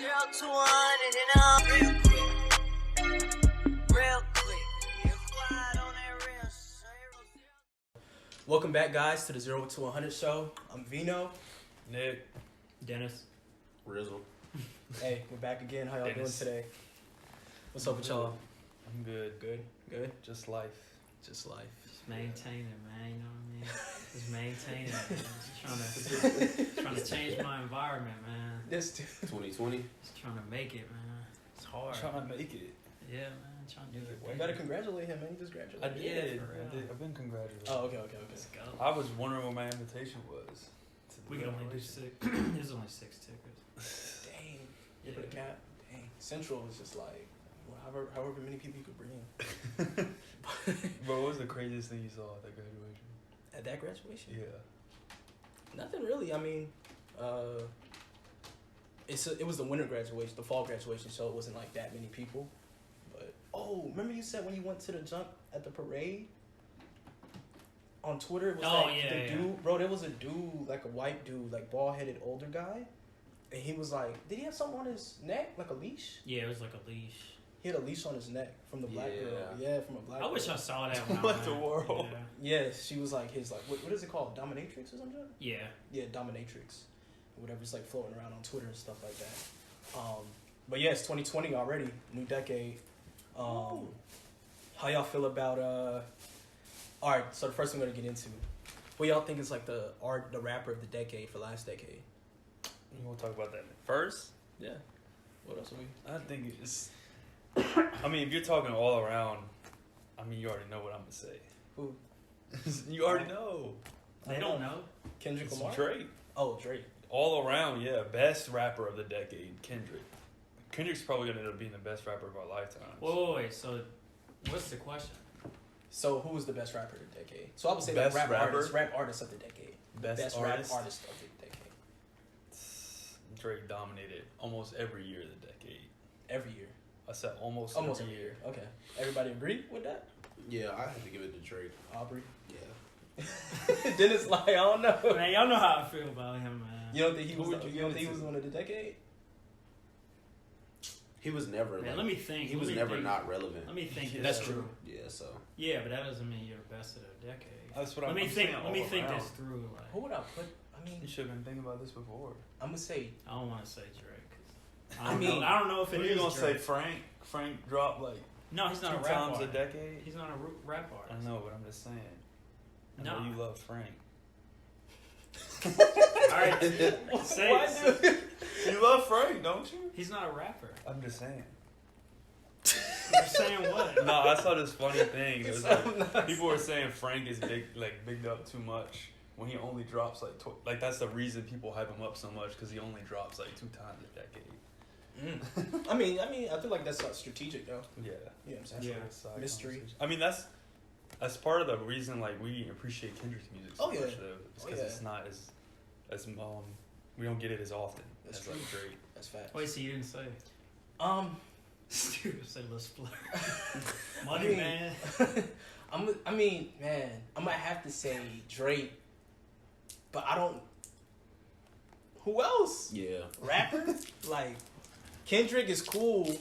0 to 100 and real quick. You're quiet on that real. Welcome back, guys, to the 0 to 100 show. I'm Vino. Nick. Dennis. Rizzle. Hey, we're back again. How y'all Dennis. doing today? What's up with y'all? I'm good. Good? Good? Just life. Just life. Just maintain it, man. You know what I mean? Just maintain it. Man. Just trying to change my environment, man. This dude. 2020. Just trying to make it, man. It's hard. Trying to make it. Yeah, man. Trying to do it. You gotta congratulate him, man. You just graduated. I did. for real. I've been congratulated. Oh, okay. Let's go. I was wondering what my invitation was. We can only do 6. There's only 6 tickets. Dang. Yeah. For the cap. Dang. Central is just like, however many people you could bring. Bro, what was the craziest thing you saw at that graduation? At that graduation? Yeah. Nothing really. I mean, it was the winter graduation, the fall graduation, so it wasn't like that many people. But remember you said when you went to the jump at the parade on Twitter? It was dude, bro. There was a dude, like a white dude, like bald headed older guy, and he was like, did he have something on his neck, like a leash? Yeah, it was like a leash. He had a leash on his neck from the black girl. Yeah, from a black I girl. wish I saw that when What I the went. world? Yeah, she was like his, like, what is it called? Dominatrix or something? Yeah. Yeah, dominatrix. Whatever's like floating around on Twitter and stuff like that. But yeah, it's 2020 already, new decade. How y'all feel about alright, so the first thing we're gonna get into. What y'all think is like the rapper of the decade for last decade? You want to talk about that first? Yeah. What else are we? I think it's. I mean, if you're talking all around, I mean, you already know what I'm gonna say. Who? You already know. They don't know. Kendrick It's Lamar? Drake. Oh, Drake. All around, yeah. Best rapper of the decade, Kendrick. Kendrick's probably gonna end up being the best rapper of our lifetimes. Wait. So, what's the question? So who was the best rapper of the decade? So I would say Best like rapper? rap artist of the decade. Best rap artist? artist of the decade. Drake dominated almost every year of the decade. Every year. I said almost Every year. Okay. Everybody agree with that? Yeah, I have to give it to Drake. Aubrey? Yeah. Dennis like, I don't know. Man, y'all know how I feel about him, man. You don't think he Who was would the, you you don't give think it he was to? one of the decade? He was never Man, like, let me think. he was never not relevant. Let me think. Yeah, That's this true. through. Yeah, so Yeah, but that doesn't mean you're the best of the decade. That's what Let me I'm think. saying Let me all think around. this through. Like, Who would I put? I mean, You should have been thinking about this before. I'm gonna say. I don't want to say Drake. 'Cause I mean, I don't know if Who it are you is gonna say? Drake. Frank? Frank dropped like No, he's not a 2 rap times artist. a decade. He's not a rap I artist. know, but I'm just saying. I No. know you love Frank. All right, say Why it. do- You love Frank, don't you? He's not a rapper. I'm just saying. You're saying what? No, I saw this funny thing. It was So like, nice. people were saying Frank is bigged up too much when he only drops like that's the reason people hype him up so much because he only drops like 2 times a decade. I mean, I feel like that's strategic though. Yeah, You know what I'm saying? Yeah. That's a side Mystery. conversation. I mean, that's part of the reason like we appreciate Kendrick's music so Oh, yeah. much though. It's because Oh, yeah. it's not as we don't get it as often That's as true. like Drake. That's facts. Wait, so you didn't say? Dude, say let's flirt. Money, I mean, man. Man, I might have to say Drake, but I don't. Who else? yeah. Rapper? Like, Kendrick is cool,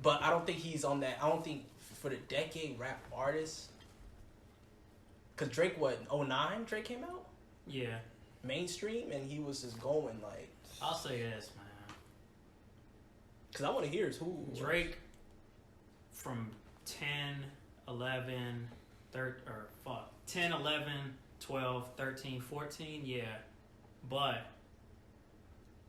but I don't think he's on that. I don't think for the decade rap artist. Cause Drake, what, 09 Drake came out? Yeah, Mainstream, and he was just going like. I'll say this, man. Cause I want to hear his who. Drake from 10, 11, 10, 11, 12, 13, 14, yeah. But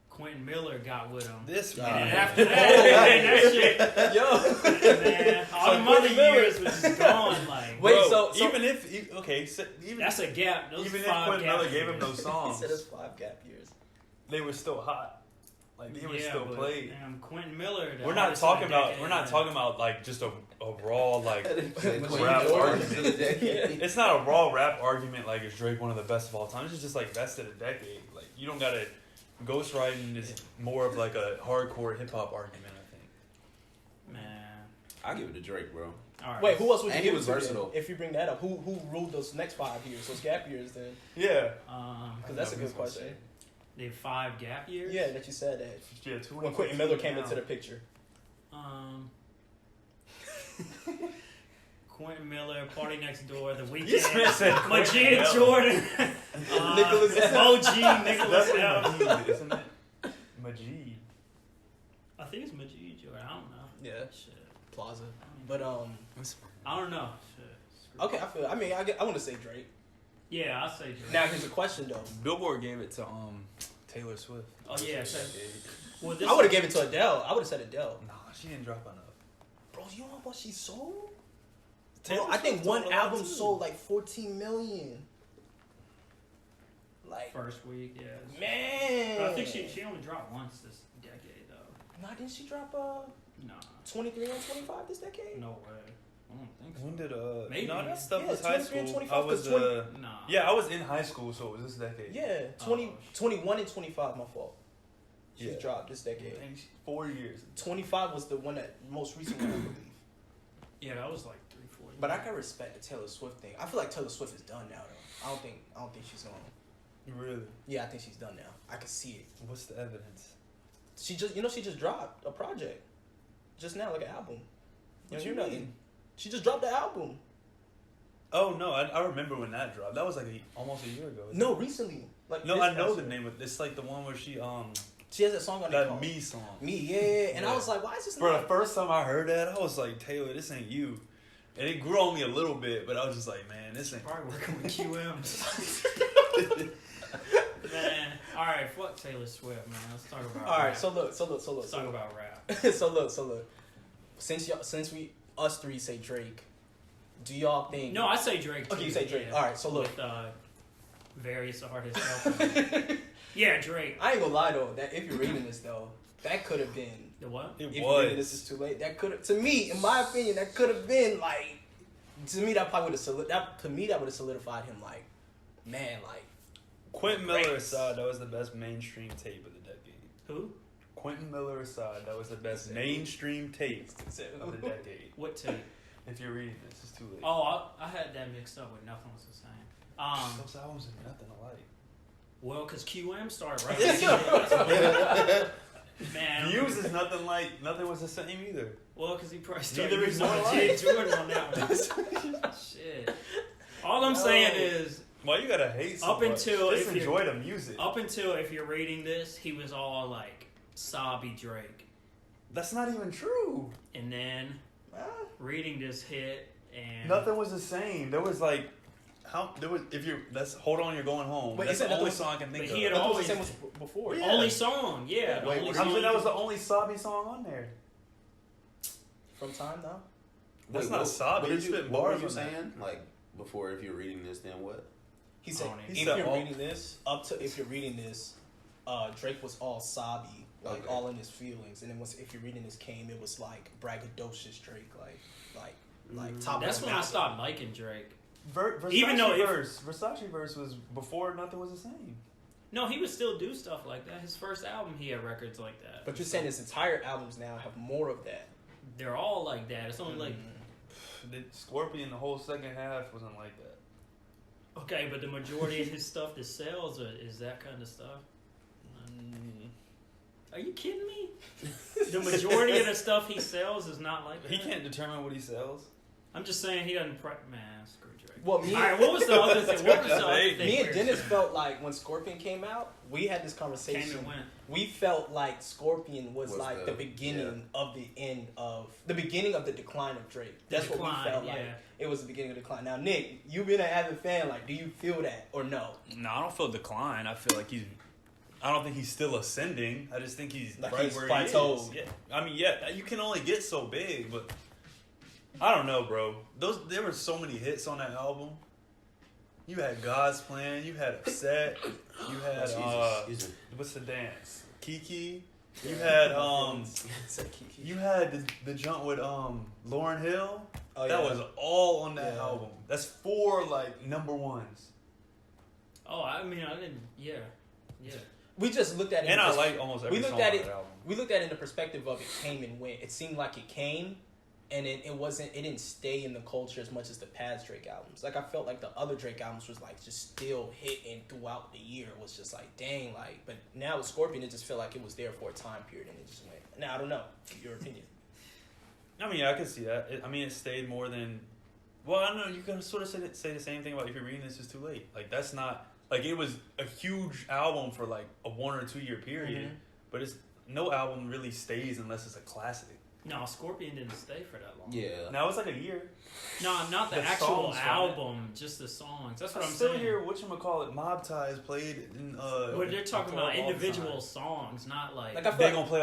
Quentin Miller got with him. This Nah. man. And after that, that shit, Yo. man, all So the other Quentin Miller- years was just gone. Like, Wait, Bro, so- even if even that's a gap. Those even if 5 Quentin gap Miller gave him years. those He songs, said it's 5 gap years. they were still hot. Like they were Yeah, still but, played. Quentin Miller. the We're not artist of talking the about. decade, We're not man. talking about like just a raw like. Quentin rap Jordan artist. of the decade. It's not a raw rap argument like is Drake one of the best of all time. It's just like best of the decade. Like you don't gotta. Ghostwriting is more of like a hardcore hip hop argument. I think. Man. I give it to Drake, bro. All right. Wait, who else would you And give he it was to then? versatile. If you bring that up, who ruled those next 5 years, those gap years then? Yeah. Because that's a good question. The 5 gap years? Yeah, that you said that. Yeah, When Quentin Miller came into the picture. Quentin Miller, Party Next Door, The Weeknd, Yes, said Quentin Majid Miller. Jordan, Nicholas OG, Nicholas That's L. Majid, isn't it? Majid. I think it's Majid Jordan. I don't know. Yeah, Shit. Plaza. But I don't know. Shit. Screw okay, it. I mean, I want to say Drake. Yeah, I'll say Drake. Now here's a question though. Billboard gave it to Taylor Swift. Oh yeah, so, well, I would have given it to Adele. I would have said Adele. Nah, she didn't drop enough. Bro, you know how much she sold? Taylor Bro, I think Swift one sold a lot, album too. sold like 14 million. Like, first week, yeah. man. But I think she only dropped once this decade though. Nah, didn't she drop Nah, 23 and 25 this decade? no way. I don't think so. When did Maybe. No, that stuff Yeah, was high 23 and school. 25, I was 'cause Nah. yeah, I was in high school, so it was this decade. Yeah, 21 and 25, my fault. She's Yeah. dropped this decade. Dang, 4 years. 25 was the one that most recent one, I believe. Yeah, that was like 3-4. But I can respect the Taylor Swift thing. I feel like Taylor Swift is done now though. I don't think she's gonna. Really? Yeah, I think she's done now. I can see it. What's the evidence? She just dropped a project. Just now, like an album. What You you know mean? nothing. She just dropped the album. Oh no, I remember when that dropped. That was like almost a year ago. No, recently. Like No, this I know past the year. name of it's like the one where she She has a song on there that called Me song. Me, yeah. And I Yeah. was like, why is this Bro, not? the first time I heard that, I was like, Taylor, this ain't you. And it grew on me a little bit, but I was just like, man, this ain't. Probably working with QM. Man, all right, fuck Taylor Swift, man. Let's talk about. All right, rap. so look. Let's talk about rap. so look. Since we us three say Drake, do y'all think? No, I say Drake. Too, Okay, you say Drake. yeah. All right, so look. With various artists. helping. Yeah, Drake. I ain't gonna lie though. That if you're reading this though, that could have been. The what? It If you're reading this was. is too late. That could have, to me, in my opinion, that could have been like. To me, that probably would have that would have solidified him. Like, man, like. Quentin Miller Great. aside, that was the best mainstream tape of the decade. Who? Quentin Miller aside, that was the best mainstream tape of the decade. What tape? If you're reading this, it's too late. Oh, I had that mixed up with Nothing Was the Same. Those albums are nothing alike. Well, because QM started right. Man. Views is nothing like, nothing was the same either. Well, because he probably started Neither is using More Jay Life. Jordan on that one. Shit. All I'm saying is, Why you gotta hate so Up much? until Just if you're- enjoy the music. up until if you're reading this, he was all like sobby Drake. That's not even true. And then reading this hit and Nothing was the same. There was like, that's Hold On, You're Going Home. Wait, That's is it the only Nothing- song I can think but of. he had That was always the same as before. Yeah. only song, yeah. the Wait, only what- I song mean, that was the only sobby song on there. From time now. That's Wait, not what- sobby. What, You did you, spit what were bars you on that. saying? Like, before, if you're reading this, then what? He said, Tony. if He said you're all- reading this, if you're reading this, Drake was all sobby, like Okay. all in his feelings, and then if you're reading this came, it was like braggadocious Drake, like top. That's of the when I mountain. stopped liking Drake. Versace Even though if- Versace verse was before Nothing Was the Same. No, he would still do stuff like that. His first album, he had records like that. But you're saying his entire albums now have more of that. They're all like that. It's only like The Scorpion, the whole second half wasn't like that. okay, but the majority of his stuff that sells is that kind of stuff. Are you kidding me? The majority of the stuff he sells is not like that. He can't determine what he sells. I'm just saying he doesn't. Man, screw Drake. Well, me, All right, what was the other thing? What was the other thing? me and Dennis felt like when Scorpion came out, we had this came conversation. and went. We felt like Scorpion was Was like the- the beginning of the end of the beginning of the decline of Drake. That's what Decline, we felt like. yeah. It was the beginning of the decline. Now, Nick, you being an avid fan, like, do you feel that or no? No, I don't feel decline. I feel like I don't think he's still ascending. I just think he's Like right he's where plateaued. he is. Yeah. I mean, yeah, you can only get so big, but I don't know, bro. There were so many hits on that album. You had God's Plan. You had Upset. You had Excuse me. what's the dance? Kiki. You had you had the jump with Lauryn Hill. Oh, That yeah. was all on that Yeah. album. That's 4 like number ones. Oh, I mean, I didn't. Yeah. We just looked at it. And in I pers- like almost every we looked song at on it. that album. We looked at it in the perspective of it came and went. It seemed like it came, and it didn't stay in the culture as much as the past Drake albums. Like I felt like the other Drake albums was like just still hitting throughout the year. It was just like dang, like. But now with Scorpion, it just felt like it was there for a time period and it just went. Now I don't know your opinion. I mean, I can see that. It stayed more than. Well, I don't know. You can sort of say the same thing about If You're Reading This Is Too Late. Like that's not like it was a huge album for like a 1 or 2 year period, but it's no album really stays unless it's a classic. No, Scorpion didn't stay for that long. Yeah. No, it's like a year. No, not the actual album, just the songs. That's what I'm saying. Still hear whatchamacallit Mob Ties played in. But they're talking about individual songs, not like. Like I feel They like, gonna play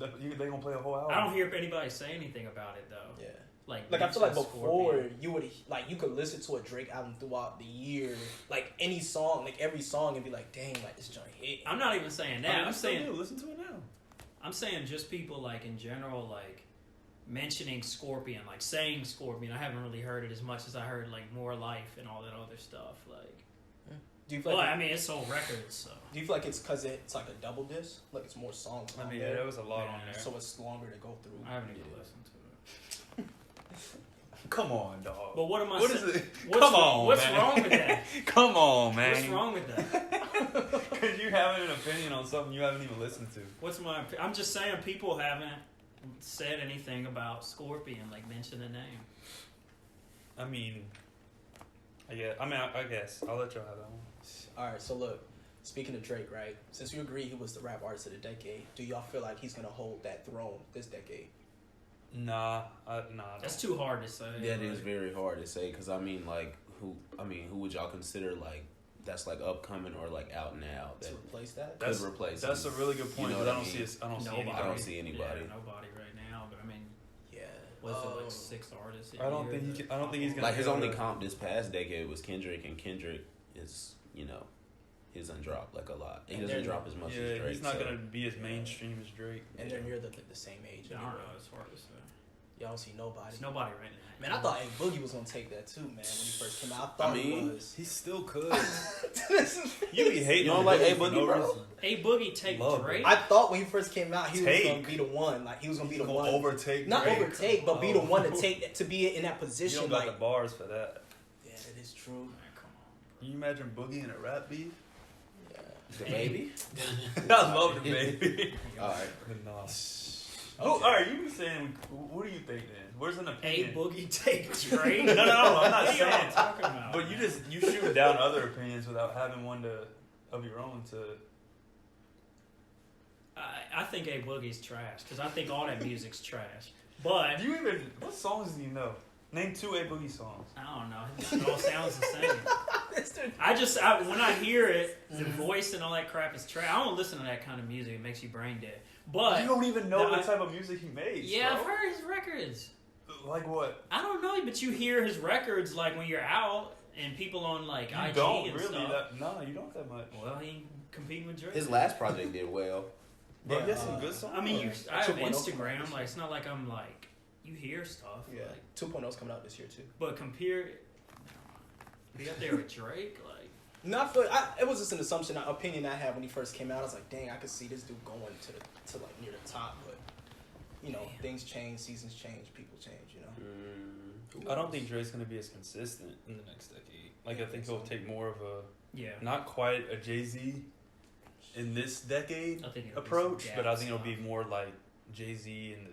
a they gonna play a whole album. I don't hear anybody say anything about it though. yeah. Like I feel like Scorpion. before you would like you could listen to a Drake album throughout the year, like any song, like every song, and be like, dang, like this joint hit. I'm not even saying that. I'm saying listen to it now. I'm saying just people like in general like mentioning Scorpion, like saying Scorpion. I haven't really heard it as much as I heard like More Life and all that other stuff. Like, Do you feel well, like I mean, it's sold records, so. do you feel like it's because it's like a double disc, like it's more songs? I on mean, there, there was a lot on there. so it's longer to go through. I haven't even listened to it. Come on, dog. But what am I What saying? is it? What's Come on, What's man. wrong with that? Come on, man. What's wrong with that? Because you're having an opinion on something you haven't even listened to. I'm just saying people haven't said anything about Scorpion, like mention the name. I mean, I guess. I'll let y'all have that one. All right, so look, speaking of Drake, right? Since you agree he was the rap artist of the decade, do y'all feel like he's gonna hold that throne this decade? Nah. That's too hard to say. That like, is very hard to say because who would y'all consider like that's like upcoming or like out now that To replace that? could replace That's a him? really good point. You know But what I don't I mean? see. I don't see Nobody. anybody. I don't see anybody. Yeah, nobody right now, but I mean, Yeah. was it like 6 artists? I don't think he can. I don't think he's gonna. Like his be only able to- comp this past decade was Kendrick, and Kendrick is he doesn't drop like a lot. He And doesn't they're- drop as much Yeah, as Drake. he's not so. gonna be as mainstream as Drake. And they're near the same age. I don't anyway. know. It's hard to say. Y'all don't see nobody. There's nobody right now. Man, I thought A Boogie was gonna take that too, man. When he first came out, I thought I mean, he was. He still could. This is- You be hating. You don't on like Boogie A for Boogie, no bro? reason. A Boogie take Love Drake. I thought when he first came out, he was Take. gonna be the one. Like he was gonna be the Gonna one. overtake. Not Drake. overtake, but be the Oh. one to be in that You position. don't got Like, the bars for that. yeah, that is true. Man, come on. Can you imagine Boogie in a rap beef? Yeah. The baby. I love the baby. All right. Nah. Oh, all right. You be saying, what do you think then? Where's an A opinion? Boogie take Drake. No, I'm not What are y'all saying. talking about? But you shoot down other opinions without having one of your own to. I think A Boogie's trash because I think all that music's trash. But Do you even what songs do you know? Name 2 A Boogie songs. I don't know. It all sounds the same. When I hear it, the voice and all that crap is trash. I don't listen to that kind of music. It makes you brain dead. But You don't even know No, the type of music he makes. yeah, I've bro. heard his records. Like what? I don't know, but you hear his records like when you're out and people on like You IG don't and really. stuff. No, you don't that much. Well, he competing with Drake. His last project did well. Bro, Yeah, he has some good songs. I mean, I have 2.0 Instagram. Like, it's not like I'm like you hear stuff. Yeah, Like, 2.0's coming out this year too. but compare, be up there with Drake. Like, No, it was just an assumption, an opinion I had when he first came out. I was like, dang, I could see this dude going to like near the top, but you know, things change, seasons change, people change, you know. I don't think Drake's gonna be as consistent in the next decade. Like Yeah, I think so. he'll take more of a yeah, not quite a Jay-Z in this decade I think it'll be approach, some but I gap think it'll be stuff. more like Jay-Z in the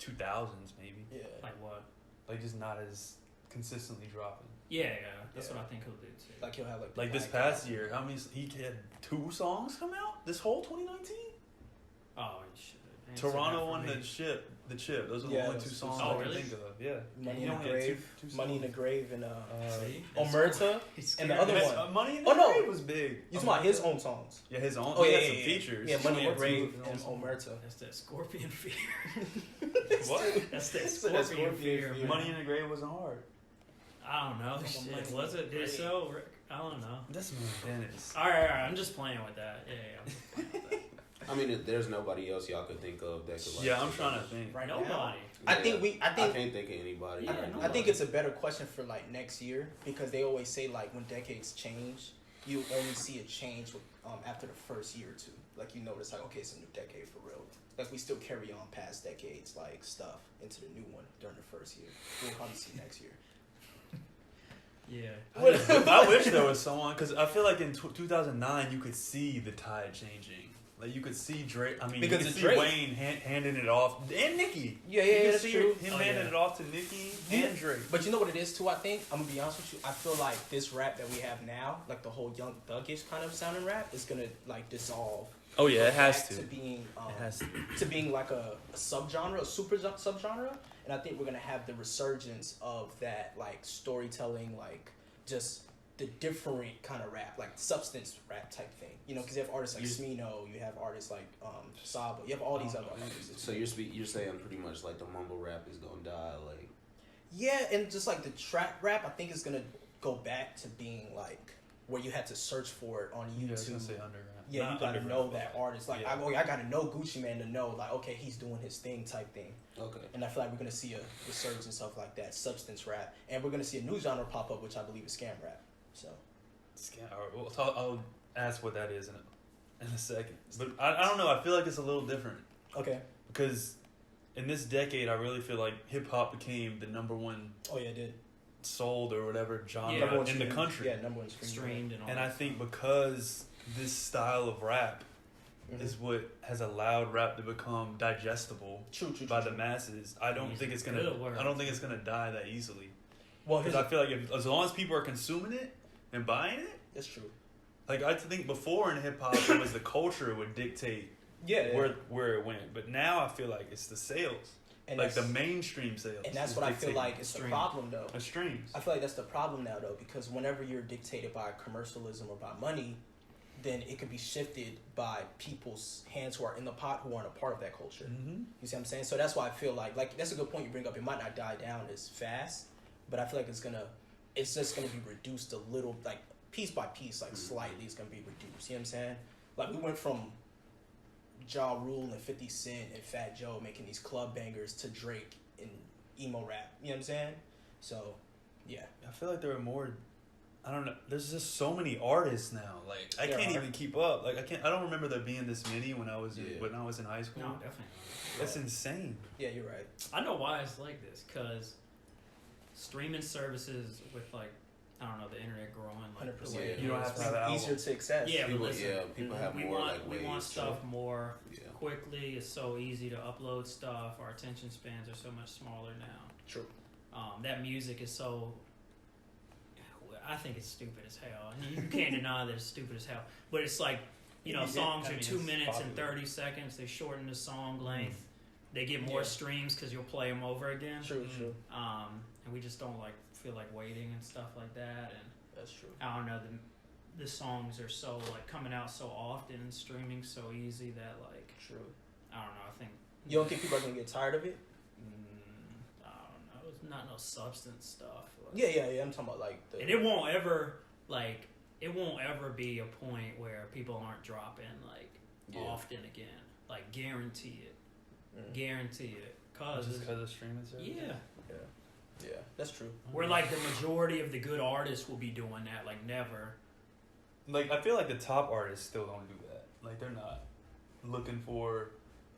2000s maybe. Yeah. Like what? Like just not as consistently dropping. Yeah, that's Yeah. what I think he'll do too. Like he'll have like. Like this Black past Album. year, how many he had 2 songs come out this whole 2019? Oh, you should. Answer Toronto that for won me. the chip. Those are Yeah, the only those 2 two songs songs. I can really? think of. Yeah. Money He in the only had Grave, two Money in the songs. Grave, and See? That's Omerta. He's and the scared. other Yes, one. Money in the Oh, no. Grave was big. You talking about his own songs? Yeah, his own. Oh he yeah, had yeah, some yeah. features. Yeah, Money in the Two Grave of his and own songs. Omerta. That's that Scorpion fear. What? That's that It's that Scorpion fear. man. Money in the Grave wasn't hard. I don't know. Money Shit, in was the it? Did it Grave. sell? Rick? I don't know. That's man Dennis. All right. I'm just playing with that. Yeah, I'm just playing with that. I mean, there's nobody else y'all could think of that could. Like, Yeah, I'm trying to think. Right now. Nobody. I think I can't think of anybody. Yeah, right no. now. I think it's a better question for like next year because they always say like when decades change, you only see a change with, after the first year or two. Like you notice like okay, it's a new decade for real. like we still carry on past decades like stuff into the new one during the first year. We'll probably see next year. Yeah. I wish there was someone, because I feel like in 2009 you could see the tide changing. Like you could see Drake. I mean, Because you could it's see Drake. Wayne handing it off, and Nicki. Yeah, You could that's see true. him Oh, handing yeah. it off to Nicki and Drake. But you know what it is too, I think? I'm gonna be honest with you. I feel like this rap that we have now, like the whole Young Thuggish kind of sounding rap, is gonna like dissolve. Oh yeah, Go it has back to. To being It has to. to being like a subgenre, a super subgenre, and I think we're gonna have the resurgence of that like storytelling, like just the different kind of rap, like substance rap type thing. You know, because you have artists like Smino, you have artists like Saba, you have all these other artists. So you're saying pretty much like the mumble rap is gonna die, like. Yeah, and just like the trap rap, I think is gonna go back to being like where you had to search for it on Yeah, I was YouTube. gonna say underground. Yeah, Not you gotta underground, know that artist. Like, yeah. I gotta know Gucci Mane to know, like, okay, he's doing his thing type thing. Okay. And I feel like we're gonna see a resurgence and stuff like that, substance rap, and we're gonna see a new genre pop up, which I believe is scam rap. So All right, well, I'll ask what that is in a second. But I don't know. I feel like it's a little different okay, because in this decade, I really feel like hip hop became the number one oh yeah, it did. sold or whatever genre Yeah. Number one in the stream. country. Yeah, number one stream. Streamed and all And that I think because this style of rap Mhm. is what has allowed rap to become digestible True, true, true. by true. the masses, I don't Yeah. think it's gonna. Good word. I don't think it's gonna die that easily. Well, here's Because I feel like as long as people are consuming it and buying it, that's true. like I think before in hip hop it was the culture would dictate Yeah, where it went, but now I feel like it's the sales, and like the that's- mainstream sales, and that's is what I feel dictating like is the stream. problem though. the streams. I feel like that's the problem now, though, because whenever you're dictated by commercialism or by money, then it can be shifted by people's hands who are in the pot who aren't a part of that culture. Mm-hmm. You see what I'm saying? So that's why I feel like that's a good point you bring up. It might not die down as fast, but I feel like it's just gonna be reduced a little, like piece by piece, like slightly. It's gonna be reduced. You know what I'm saying? Like we went from Ja Rule and 50 Cent and Fat Joe making these club bangers to Drake and emo rap. You know what I'm saying? So, yeah. I feel like there are more. I don't know. There's just so many artists now. Like I There can't are. even keep up. Like I don't remember there being this many when I was Yeah. in high school. No, definitely not. That's insane. Yeah, you're right. I know why it's like this, because streaming services with like, I don't know, the internet growing like 100%. the way it You don't is. have to have an Easier album. to access. Yeah, but People, listen, people have we more want like ways. we want to- stuff more Yeah. quickly. It's so easy to upload stuff. Our attention spans are so much smaller now. True. That music is so. I think it's stupid as hell. And you can't deny that it's stupid as hell. But it's like, you know, Yeah, songs I are mean, 2 it's minutes and popular. 30 seconds. They shorten the song length. They get more Yeah. streams because you'll play them over again. True, true. And we just don't like feel like waiting and stuff like that. And That's true. I don't know, the songs are so like coming out so often and streaming so easy that like True. I don't know. I think You don't think people are gonna get tired of it? I don't know. It's not no substance stuff. Like, Yeah. I'm talking about like the. and it won't ever be a point where people aren't dropping like Yeah. often again. Like guarantee it. Mm. Guarantee it. Cause Just it's- because of streaming services. yeah. Yeah, that's true. Where like the majority of the good artists will be doing that, like never. Like I feel like the top artists still don't do that. Like they're not looking for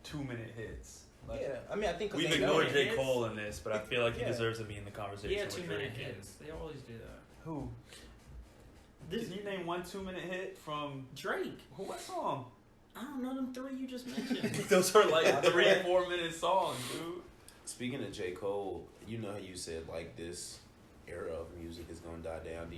2-minute hits. Like, Yeah, I mean, I think 'cause we've they know ignored it. J. hits. Cole in this, but I feel like he Yeah. deserves to be in the conversation. Yeah, with 2-minute Drake and- hits. They always do that. Who? This Can you name one 2-minute hit from Drake. what song? I don't know them three you just mentioned. Those are like Yeah, 3-4 minute songs, dude. Speaking of J. Cole, you know how you said like this era of music is gonna die down.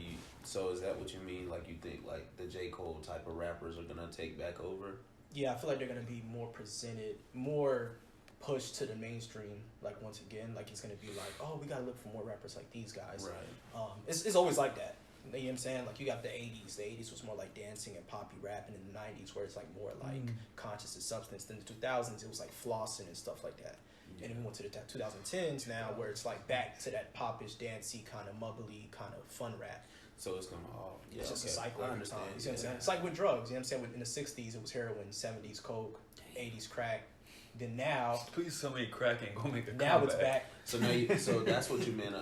So is that what you mean? Like you think like the J. Cole type of rappers are gonna take back over? Yeah, I feel like they're gonna be more presented, more pushed to the mainstream. Like once again, like it's gonna be like, oh, we gotta look for more rappers like these guys. Right. It's always like that. You know what I'm saying? Like you got the 80s. The 80s was more like dancing and poppy rapping. In the 90s, where it's like more like conscious and substance. Then the 2000s, it was like flossing and stuff like that. And then we went to the 2010s now, where it's like back to that popish, dancey, kind of muggly, kind of fun rap. So it's gonna all. Yeah, It's just a okay. cycle I every understand. time. You see what I'm saying? It's like with drugs. You know what I'm saying? In the 60s, it was heroin. 70s, coke. 80s, crack. Then now, Please tell me crack ain't gonna make a now comeback. it's back. So now, so that's what you meant,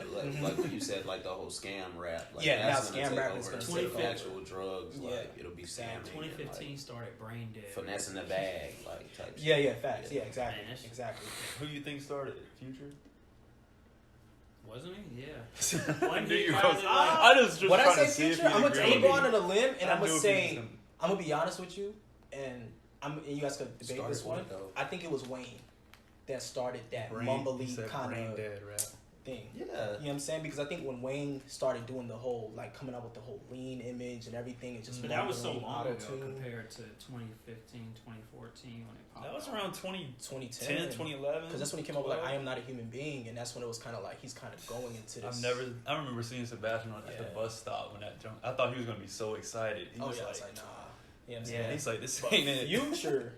like what you said, like the whole scam rap. Like, Yeah, that's now gonna scam take rap over is gonna instead take of over. actual drugs. Yeah. Like it'll be scamming, and, 2015 like, started Brain Dead. finessing the bag, like type. Yeah, shit. yeah, facts. Yeah, exactly, Man, that's- exactly. Who you think started? Future? Wasn't he? Yeah. I One knew he you kinda was. like- I just When I trying say to see if Future, you I'm gonna agree. go on a limb, and I I'm gonna knew if say, you was him. I'm gonna be honest with you, and you guys could debate Started this one. what, though? I think it was Wayne that started that Brain- mumbly he said kind brain of dead rap. thing. Yeah. You know what I'm saying? Because I think when Wayne started doing the whole, like, coming up with the whole lean image and everything, it just But that was so mumbling, long ago auto-tune. compared to 2015, 2014 when it popped That was out. around 2010, 2010, 2011. because that's when he came up with, like, I Am Not a Human Being, and that's when it was kind of like he's kind of going into this. I remember seeing Sebastian at the Yeah. bus stop when that jump. I thought he was gonna be so excited. He Oh was yeah, like, it's like nah. You know what I'm Yeah. saying? he's like, this But ain't it. Future.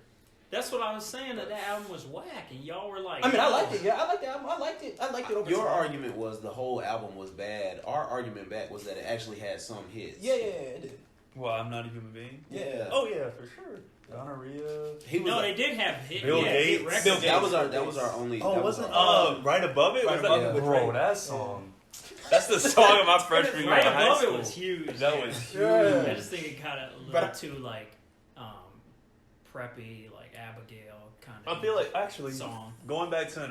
That's what I was saying, that album was whack, and y'all were like... I mean, I liked it. Yeah, I liked the album. I liked it. I liked it over Your time. argument was the whole album was bad. Our argument back was that it actually had some hits. Yeah, it did. Well, I'm not a human being. Yeah. Oh yeah, for sure. Gonorrhea. He was No, like, they did have hit, Bill yeah, hit Gates. records. Bill that was our Gates. only. Oh, that was wasn't our- right above it? Right Was Above that, It with bro, Drake. that song. That's the song of my freshman year Right in high above school. it was huge. That yeah. was huge. Yeah. I just think it kind of a little But- too like preppy, like Abigail kind of. I feel like actually song. going back to Yeah.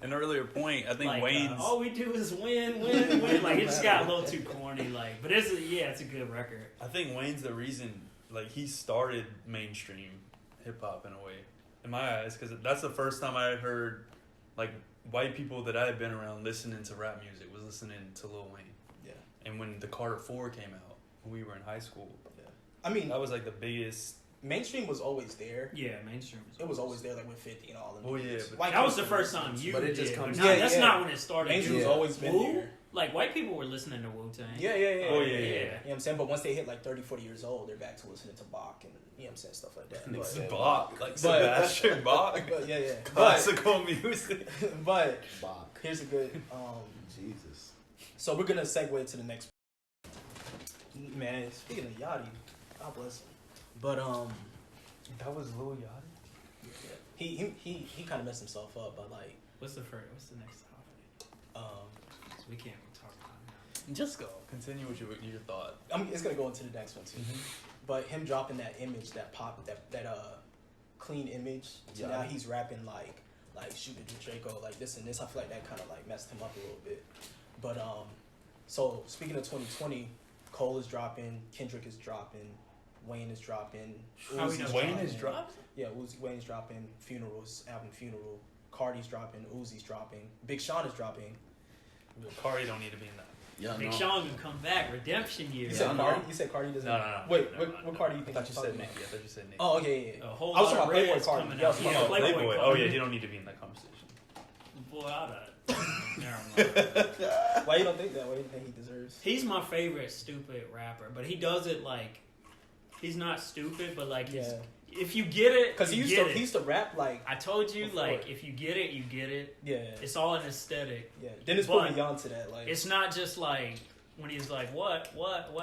an earlier point. I think Like, Wayne's. all we do is win, win, win. Like it just got a little too corny. Like, but it's a good record. I think Wayne's the reason. Like he started mainstream hip hop in a way, in my eyes, because that's the first time I had heard like white people that I had been around listening to rap music was listening to Lil Wayne. Yeah. And when the Carter 4 came out, when we were in high school, I mean, that was like the biggest. mainstream was always there. Yeah, mainstream. It was always there, like with 50 and all of them. Oh, yeah, but- That was the first time you But it did. just comes- but not- Yeah, that's yeah. not when it started. Mainstream's Yeah. always been Wu? there. Like white people were listening to Wu Tang. Yeah. Oh, yeah, You know yeah. what I'm saying? But once they hit like 30, 40 years old, they're back to listening to Bach and, you know what I'm saying, stuff like that. Nigga But, said Bach, like But- Sebastian Bach, but yeah. But, classical music. but Bach. here's a good, Jesus. so we're going to segue to the next. Man, speaking of Yachty, God bless him. But, That was Lil Yachty. he kind of messed himself up, but like, What's the next topic? We can't even talk about it now. Just go. Continue with your thought. it's gonna go into the next one too. But him dropping that image, that pop, that clean image. So Yeah. now he's rapping like shoot it to Draco, like this and this. I feel like that kind of like messed him up a little bit. But so speaking of 2020, Cole is dropping, Kendrick is dropping, Wayne is dropping. How we Uzi's know Wayne dropping. is dropped? Yeah, Wayne's dropping. Funerals album Funeral. Cardi's dropping. Uzi's dropping. Big Sean is dropping. Cardi don't need to be in that. Yeah, Big no. Sean can come back. Redemption year. You said Yeah, Cardi? no. You said Cardi doesn't. No. Wait, No, what Cardi you I think? thought you you're said talking Nicki. about? I thought you said Nicki. Oh, okay, yeah. A whole I was lot talking of about Playboy Red's Cardi. coming Yeah, I out. was talking Yeah, about Playboy Playboy. Cardi. Oh yeah, he don't need to be in that conversation. Boy, never mind. Why you don't think that? Why do you think he deserves? He's my favorite stupid rapper, but he does it like he's not stupid, but like he's, Yeah. if you get it, Because he you used get to it. he used to rap like I told you, before. like if you get it, you get it. yeah It's all an aesthetic. yeah. Dennis But put me on to that like It's not just like when he's like what,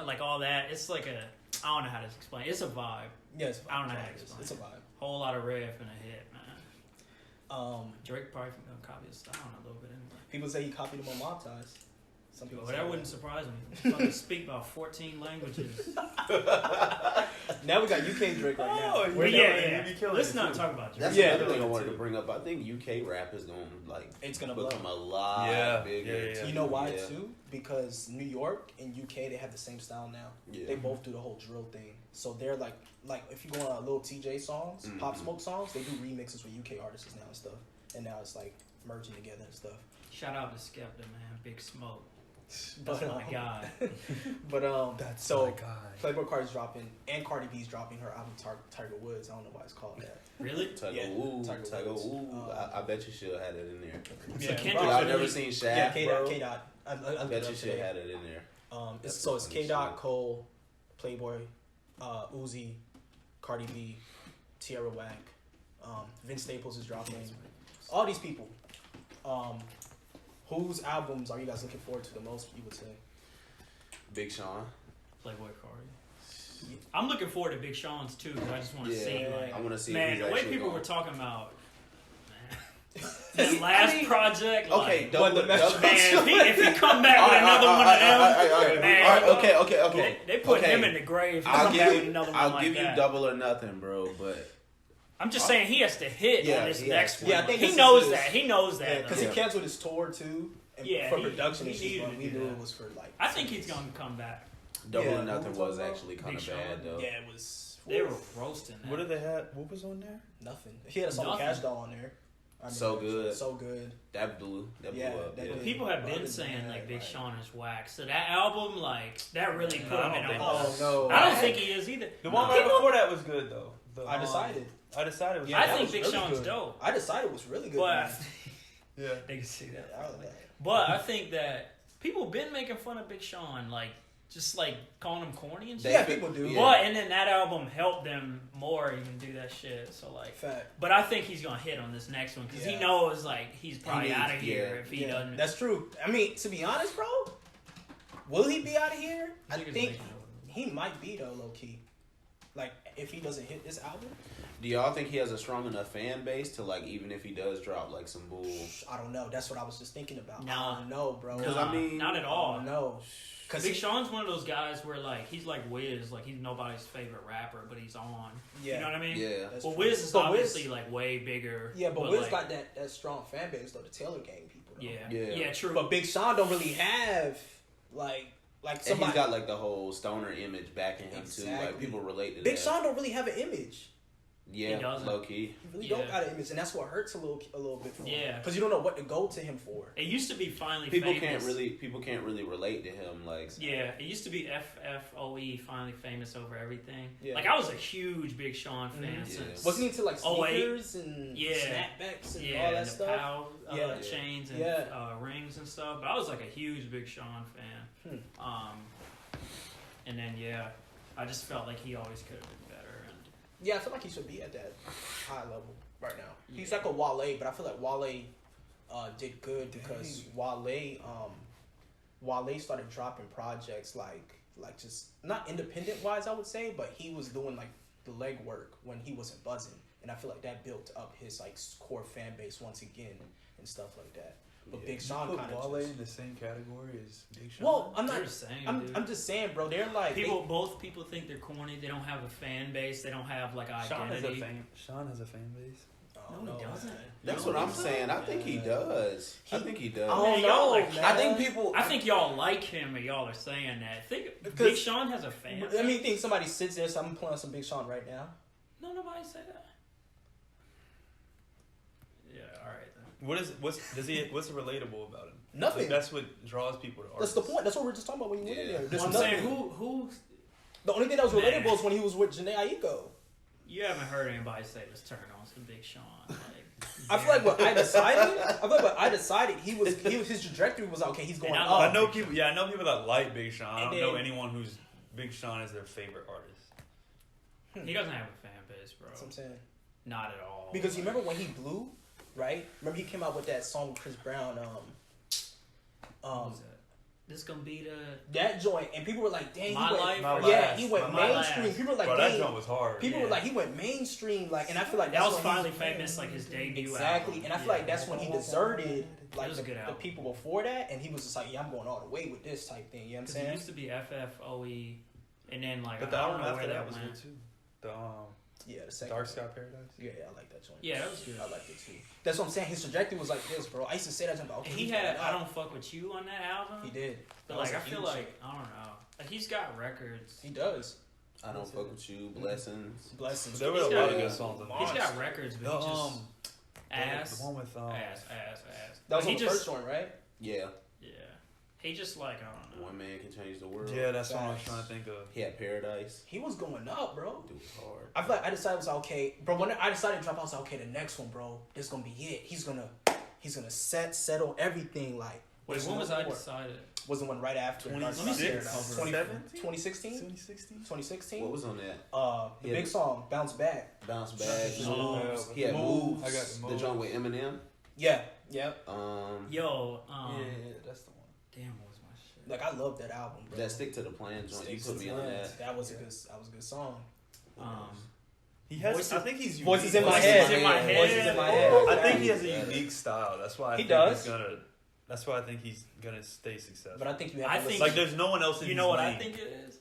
like all that. It's like I don't know how to explain. It's a vibe. yeah. It's a vibe. I don't know how to It's explain It's a it. vibe. Whole lot of riff and a hit, man. Drake probably gonna copy his style a little bit anyway. People say he copied him on Mob Ties. Some people. But say that wouldn't surprise me. Fucking speak about 14 languages. Now we got UK Drake right now. Oh, But We're yeah, killing it. yeah. You be killing Let's it, not too. talk about Drake. That's Yeah. another thing I wanted to bring up. I think UK rap is going to like It's gonna blow. become a lot Yeah, bigger. yeah. You know why Yeah. too? Because New York and UK they have the same style now. Yeah. They both do the whole drill thing. So they're like if you go on Lil TJ songs, Pop Mhm. Smoke songs, they do remixes with UK artists now and stuff. And now it's like merging together and stuff. Shout out to Skepta, man. Big Smoke. But, That's my guy. But That's so my guy. Playboy Cardi's dropping and Cardi B's dropping her album Tiger Woods. I don't know why it's called that. Really? Tiger Yeah, Woo, Tiger Tiger Woods. Woo. I bet you should have had it in there. So Yeah, Kendrick bro, Y'all really- never seen Shaq, Yeah, K bro? Dot. K Dot. I I looked bet it you up should today. have had it in there. It's That's so it's funny K Dot, shit. Cole, Playboy, Uzi, Cardi B, Tierra Whack, Vince Staples is dropping. All these people. Whose albums are you guys looking forward to the most? You would say. Big Sean. Playboy Cardi. I'm looking forward to Big Sean's too, because I just want to Yeah, see like I want to see. man, if he's the way actually people gonna- were talking about That last project, like, Okay, But the Metro man, if he come back with another one of them, man, All right, okay. they put Okay. him in the grave. If he I'll come back with give another you, one I'll like give you that. double or nothing, bro. But I'm just saying he has to hit Yeah, on this he next has one. to. Yeah, I think he this knows is that. He knows that. Yeah, because though. he canceled his tour too. And Yeah, for he- production he issues, needed but to we do knew that. it was for like. I think he's gonna come back. double Yeah, or nothing what was about actually kind Big of Sean? bad though. Yeah, it was. They were roasting that. What did they have? What was on there? Nothing. He had a song with Nothing. Cash Doll on there. I So remember. good. So good. That blew Yeah, up. that Yeah. did. People have But been other than saying like that, Big like- Sean is whack. So that album, like, that really put I him don't in a think hole. Oh no. I don't think he is either. The one No. right before that was good though. The, I decided. I decided. Was Yeah, I that think was Big really Sean's good. dope. I decided it was really good. But man. Yeah. they can see that. Yeah, I like that. But I think that people been making fun of Big Sean, like just like calling him corny and shit. Yeah, people do. Yeah. But and then that album helped them more even do that shit. So like, Fact. but I think he's gonna hit on this next one because he Yeah. knows like he's probably needs- out of here yeah. if he Yeah, doesn't. that's true. I mean, to be honest, bro, will he be out of here? I Niggas think making it. he might be though, low key. Like if he doesn't hit this album, Do y'all think he has a strong enough fan base to like even if he does drop like some bull? I don't know. That's what I was just thinking about. Nah. I don't know, bro. Because Nah, I mean, not at I all. don't know. Cause Big he, Sean's one of those guys where like he's like Wiz, like he's nobody's favorite rapper, but he's on. yeah, You know what I mean? Yeah. that's Well, true. Wiz is But obviously like way bigger. Yeah, but Wiz like, got that strong fan base though. The Taylor Gang people. Though. Yeah, Yeah. true. But Big Sean don't really have like And somebody. he's got like the whole stoner image backing him too. Like Exactly. people relate to Big that. Sean don't really have an image. Yeah, He doesn't. low key. He really Yeah. don't got an image, and that's what hurts a little bit for him. Yeah. because you don't know what to go to him for. It used to be finally People famous. can't really relate to him. Like Yeah, it used to be FFOE finally famous over everything. Yeah. Like I was a huge Big Sean fan Mhm. since Wasn't he into like 08? sneakers and Yeah. snapbacks and yeah, all that and the stuff? POW Yeah. chains and Yeah. rings and stuff. But I was like a huge Big Sean fan. And then I just felt like he always could have been better. And Yeah, I feel like he should be at that high level right now. He's like a Wale, but I feel like Wale did good because Wale started dropping projects like just not independent wise, I would say, but he was doing like the legwork when he wasn't buzzing, and I feel like that built up his like core fan base once again and stuff like that. But Big Sean Put kind Wale of in the same category as Big Sean. well, I'm they're not. the same, dude. I'm just saying, bro. They're like both people think they're corny. They don't have a fan base. They don't have like Sean has identity. Sean has a fan base. No, he doesn't. that's You what don't I'm think so? saying. I think he does. I think he does. I don't Man, y'all know, like- man. I think people. I think y'all like him, and y'all are saying that. Big Because- Sean has a fan. I mean, you think somebody sits there? So I'm playing some Big Sean right now. No, nobody say that. Yeah, all right then. What's relatable about him? Nothing. Like, that's what draws people to That's artists. the point. That's what we were just talking about when you went in Yeah. there. There's Well, I'm nothing. saying who The only thing that was Man. relatable is when he was with Janae Aiko. you haven't heard anybody say let's turn on some Big Sean. Like, I feel like what I decided, his trajectory was okay. He's going And up. I know people. Yeah, I know people that like Big Sean. I And don't know then- anyone who's Big Sean is their favorite artist. he doesn't have a fan base, bro. That's what I'm saying. Not at all. Because you remember when he blew, right? Remember he came out with that song with Chris Brown, What was that? This gonna be the that joint, and people were like, "Dang, My he went, Life My or yeah, Last. he went My mainstream." Last. People were like, Bro, that "Dang." joint was hard. People Yeah. were like, "He went mainstream," like, and I feel like that that's was when finally he, famous, like his debut exactly, album. and I feel Yeah. like that's when he deserted like was a good the album. people before that, and he was just like, "Yeah, I'm going all the way with this type thing." You know what I'm Because it saying? used to be FFOE, and then like But the I don't album know after where that was went. good too. The Yeah, the second Dark one. Sky Paradise. Yeah, I like that joint. Yeah, that was good. I liked it too. That's what I'm saying. His trajectory was like this, bro. I used to say that to him, okay, He he's had going I up. Don't Fuck With You on that album. He did. But That was like I a feel huge like shit. I don't know. Like he's got records. He does. I don't fuck with you. Blessings. Blessings. There were a He's lot got- of good songs on there. He's got records, The, but he just ass, the one with ass. That was He on the just- first joint, right? Yeah. Yeah, he just like I don't know. One man can change the world. Yeah, that's what I was Facts. trying to think of. He had Paradise. He was going up, bro. Dude was hard. I feel like I decided it was okay, bro. When I decided to drop, I was like, okay, the next one, bro, this gonna be it. He's gonna settle everything. Like, Wait, there's when no was I more. decided? Was the one right after? 26? 2016? 2016? 2016? What was on that? The Yeah. big song, Bounce Back. Bounce Back. Moves. He had Moves. I got the The Moves. joint with Eminem. Yeah, yeah. Yo, Yeah, that's the one. damn, what was my shit? Like, I love that album, bro. That Stick to the Plan joint. You Sticks put to me on Plan. that. That was a good song. He has. I think he's unique. Voices in my Voices head. in my head. Voices in my head. I think he has a unique style. That's why He think does. He's gonna. That's why I think he's gonna stay successful. But I think you have I to think- listen. like there's no one else in You his know what I lane. think it is?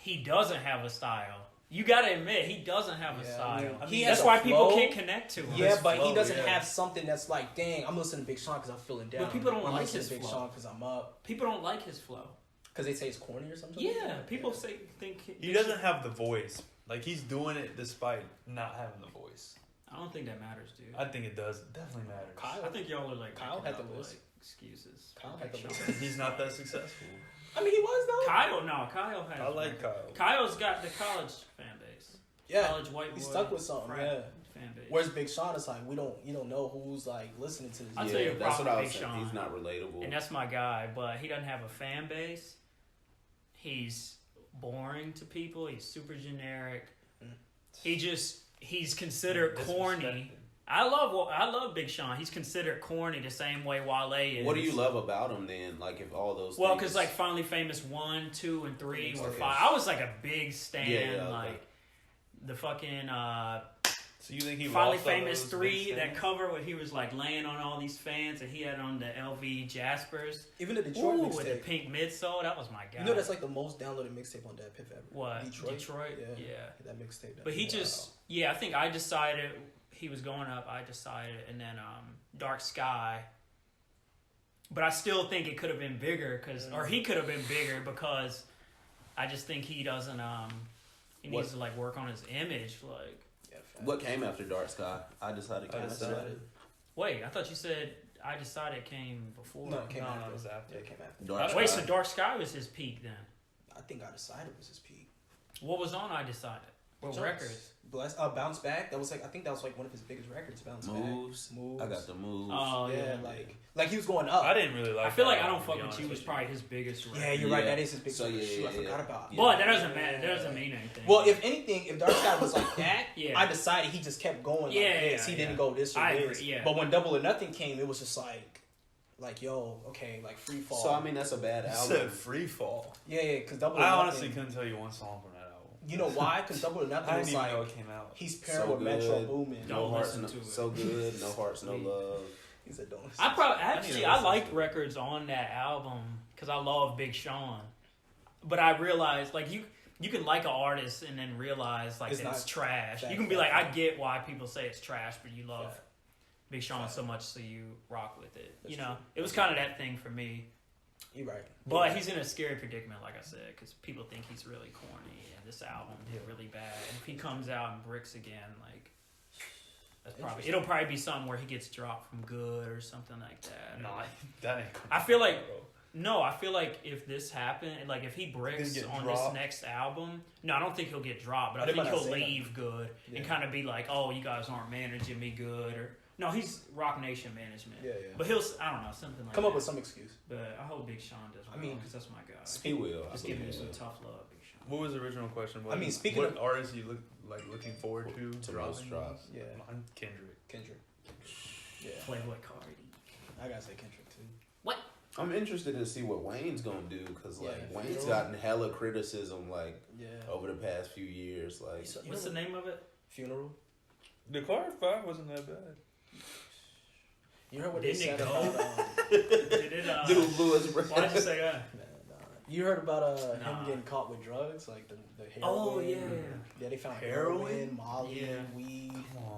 He doesn't have a style. You gotta admit, he doesn't have a Yeah, style. I mean, He he that's has a why people flow. can't connect to him. Yeah, His but he flow, doesn't yeah. have something that's like, dang, I'm listening to Big Sean because I'm feeling down. But people don't Or I'm like listening his to Big flow. Sean because I'm up. People don't like his flow. Because they say it's corny or something. Yeah, people think He doesn't have the voice. Like he's doing it despite not having the voice. I don't think that matters, dude. I think it does. It definitely matters. Kyle, I think y'all are like Kyle making had the up, list. like, excuses. Kyle had the Sean. list. He's not that successful. I mean, he was though. Kyle has. I like Kyle. Kyle's got the college fan base. Yeah, College white boy. he's stuck with something. frat Yeah. Fan base. Whereas Big Sean is like, you don't know who's like listening to this. I'll yeah, tell you the that's what problem I with was Big saying. Sean. He's not relatable. And that's my guy, but he doesn't have a fan base. He's boring to people. He's super generic. He's considered corny. I love Big Sean. He's considered corny the same way Wale is. What do you love about him then? Like if all those Well, things- because like Finally Famous 1, 2, and 3 were Okay. 5. I was like a big stan. Yeah, okay. Like the fucking So you think he Finally lost all Famous those 3, big that fans? cover where he was like laying on all these fans and he had on the LV Jaspers. Even the Detroit Ooh, with the mixtape. pink midsole. That was my guy. You know that's like the most downloaded mixtape on that Piff ever. What? Detroit? Yeah. That mixtape. But he just, I think I decided he was going up. I decided, and then Dark Sky. But I still think it could have been bigger or he could have been bigger because I just think he doesn't. He needs to like work on his image. Like, what came after Dark Sky? I decided. I decided. wait, I thought you said I decided came before. No, it came No, after. it was after. Yeah, it came after. Dark Wait, Sky. so Dark Sky was his peak then? I think I decided was his peak. What was on I decided? What Jones. records? Bounce Back. That was like, I think that was like one of his biggest records. Bounce Moves. Back. Moves. I got the moves. Oh Yeah, like he was going up. I didn't really like. I feel that like I album, don't to fuck be with honest you was with probably his biggest record. Yeah, you're right. Yeah. That is his big So, record. yeah, Shoot, I yeah, forgot yeah. about. Yeah. But that doesn't matter. That doesn't mean anything. Well, if anything, if Dark Sky was like that, Yeah. I decided he just kept going like Yeah, this. He yeah, didn't yeah. go this or I this. agree, yeah. But when Double or Nothing came, it was just like yo, okay, like free fall. So I mean, that's a bad you. album. Said Free Fall. yeah, because Double or I Nothing. honestly couldn't tell you one song from that album. You know why? Because Double or Nothing I was didn't even know like it came out. he's paired So with Metro good. Boomin. Don't No hearts, listen no, to it. so good. No hearts, no love. He said don't. I probably I need actually to I listen liked to it. records on that album because I love Big Sean, but I realized like you can like an artist and then realize like It's that it's not trash. fact, You can be fact, like, I fact. get why people say it's trash, but you love Fact. Big Sean Fact. so much, so you rock with it. That's you know, true. it was kind of that thing for me. You're right. But he's in a scary predicament, like I said, because people think he's really corny, and this album did really bad. And if he comes out and bricks again, like it'll probably be something where he gets dropped from Good or something like that. No, that ain't. I feel like if this happened, like if he bricks He'll get on dropped. this next album, no, I don't think he'll get dropped, but Oh, I they think might not he'll say that. leave Good and Yeah. kind of be like, oh, you guys aren't managing me good, or no, he's Rock Nation management. Yeah. But I don't know, something like Come that. up with some excuse. But I hope Big Sean does well, I mean, because that's my guy. He will. Just I giving believe you some he tough love, Big Sean. What was the original question? I mean, speaking what of- artists you looking forward to To dropping? most drops. Yeah. Mine, Kendrick. Kendrick. Yeah. Playboy Cardi. I gotta say Kendrick too. I'm interested to see what Wayne's gonna do because like Yeah, Wayne's Funeral. gotten hella criticism like Yeah. over the past few years. Like You What's know the name of it? Funeral. The Card 5 wasn't that bad. You heard what Didn't they it said go? about Did it? dude, Louis Why'd you say that? nah. You heard about Nah. him getting caught with drugs, like the heroin. Oh yeah. Yeah, they found Heroin? heroin, Molly, Yeah. weed.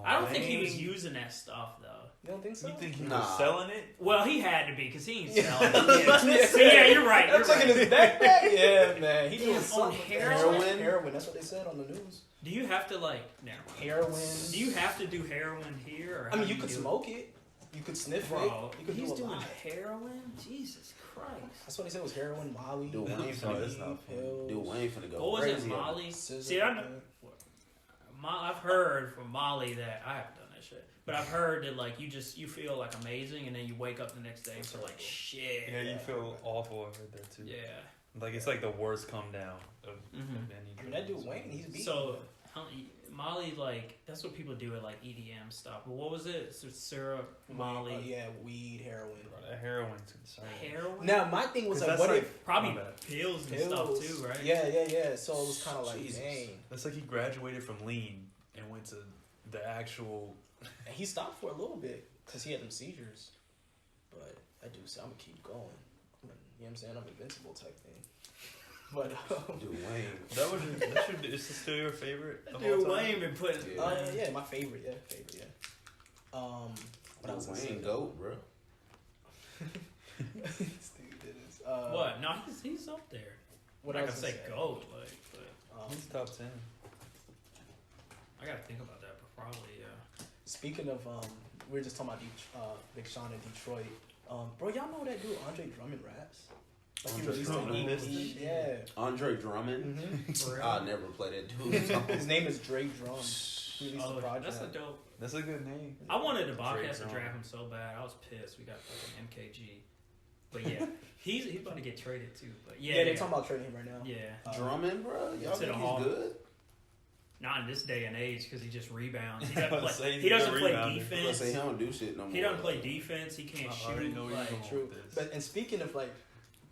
I don't think he was using that stuff though. You don't think so? You think he Nah. was selling it? Well, he had to be because he ain't Yeah. selling it. Yeah. So, yeah, you're right. I'm You're checking right. his backpack. Yeah, man. He Damn, doing on something. heroin? Heroin. That's what they said on the news. Do you have to like? Never mind. Heroin. Do you have to do heroin here? Or I how mean, do you could do it? smoke it. You could sniff Bro, it. You could he's do a doing lot. heroin. Jesus Christ. That's what they said was heroin, Molly. Dude, Wayne weed, finna, that's not funny. pills. dude, Wayne finna go What was crazy. it, Molly? Scissor, See, I know. I've heard from Molly that I haven't done that shit, but I've heard that like you feel like amazing, and then you wake up the next day and feel like shit. Yeah, you feel awful. I heard that too. Yeah. Like it's like the worst come down of Mhm. any. I mean, that dude Wayne, he's beat. So Molly, like that's what people do at like EDM stuff. But what was it? So syrup, Molly, Yeah, weed, heroin. Heroin's concerning. heroin. Now my thing was 'Cause like, that's what like- if Probably My bad. pills and pills stuff too, right? Yeah. So it was kind of like, Jesus. dang. That's like he graduated from lean and went point to the actual. And he stopped for a little bit because he had them seizures. But I do say I'm gonna keep going. You know what I'm saying? I'm invincible type thing. But Dwayne. Is this still your favorite? Of all Dude, time? Wayne been putting. yeah, my favorite. Yeah. What else? Dwayne GOAT, bro. This dude did this. What? No, he's up there. What I else? could say goat, like, but He's top 10. I gotta think about that. But probably, yeah. Speaking of, we were just talking about Big Sean in Detroit. Bro, y'all know that dude Andre Drummond raps? Like he Andre released an Drummond? EP. Yeah. Andre Drummond. Mm-hmm. For real? I'll never play that dude. His name is Drake Drum. He released a Oh, project. that's a dope. That's a good name. I wanted the Bobcats to Drake draft him so bad. I was pissed. We got fucking MKG. But yeah, he's about to get traded too. But yeah, they're talking about trading him right now. Yeah, Drummond, bro. Y'all To the think Hall. he's good? not in this day and age because he just rebounds. He doesn't Say play, he's he doesn't a play rebounder. I was gonna defense. say he don't do shit no more. He doesn't play defense. He can't I already shoot. know where you're Like, going. True. With this. But and speaking of like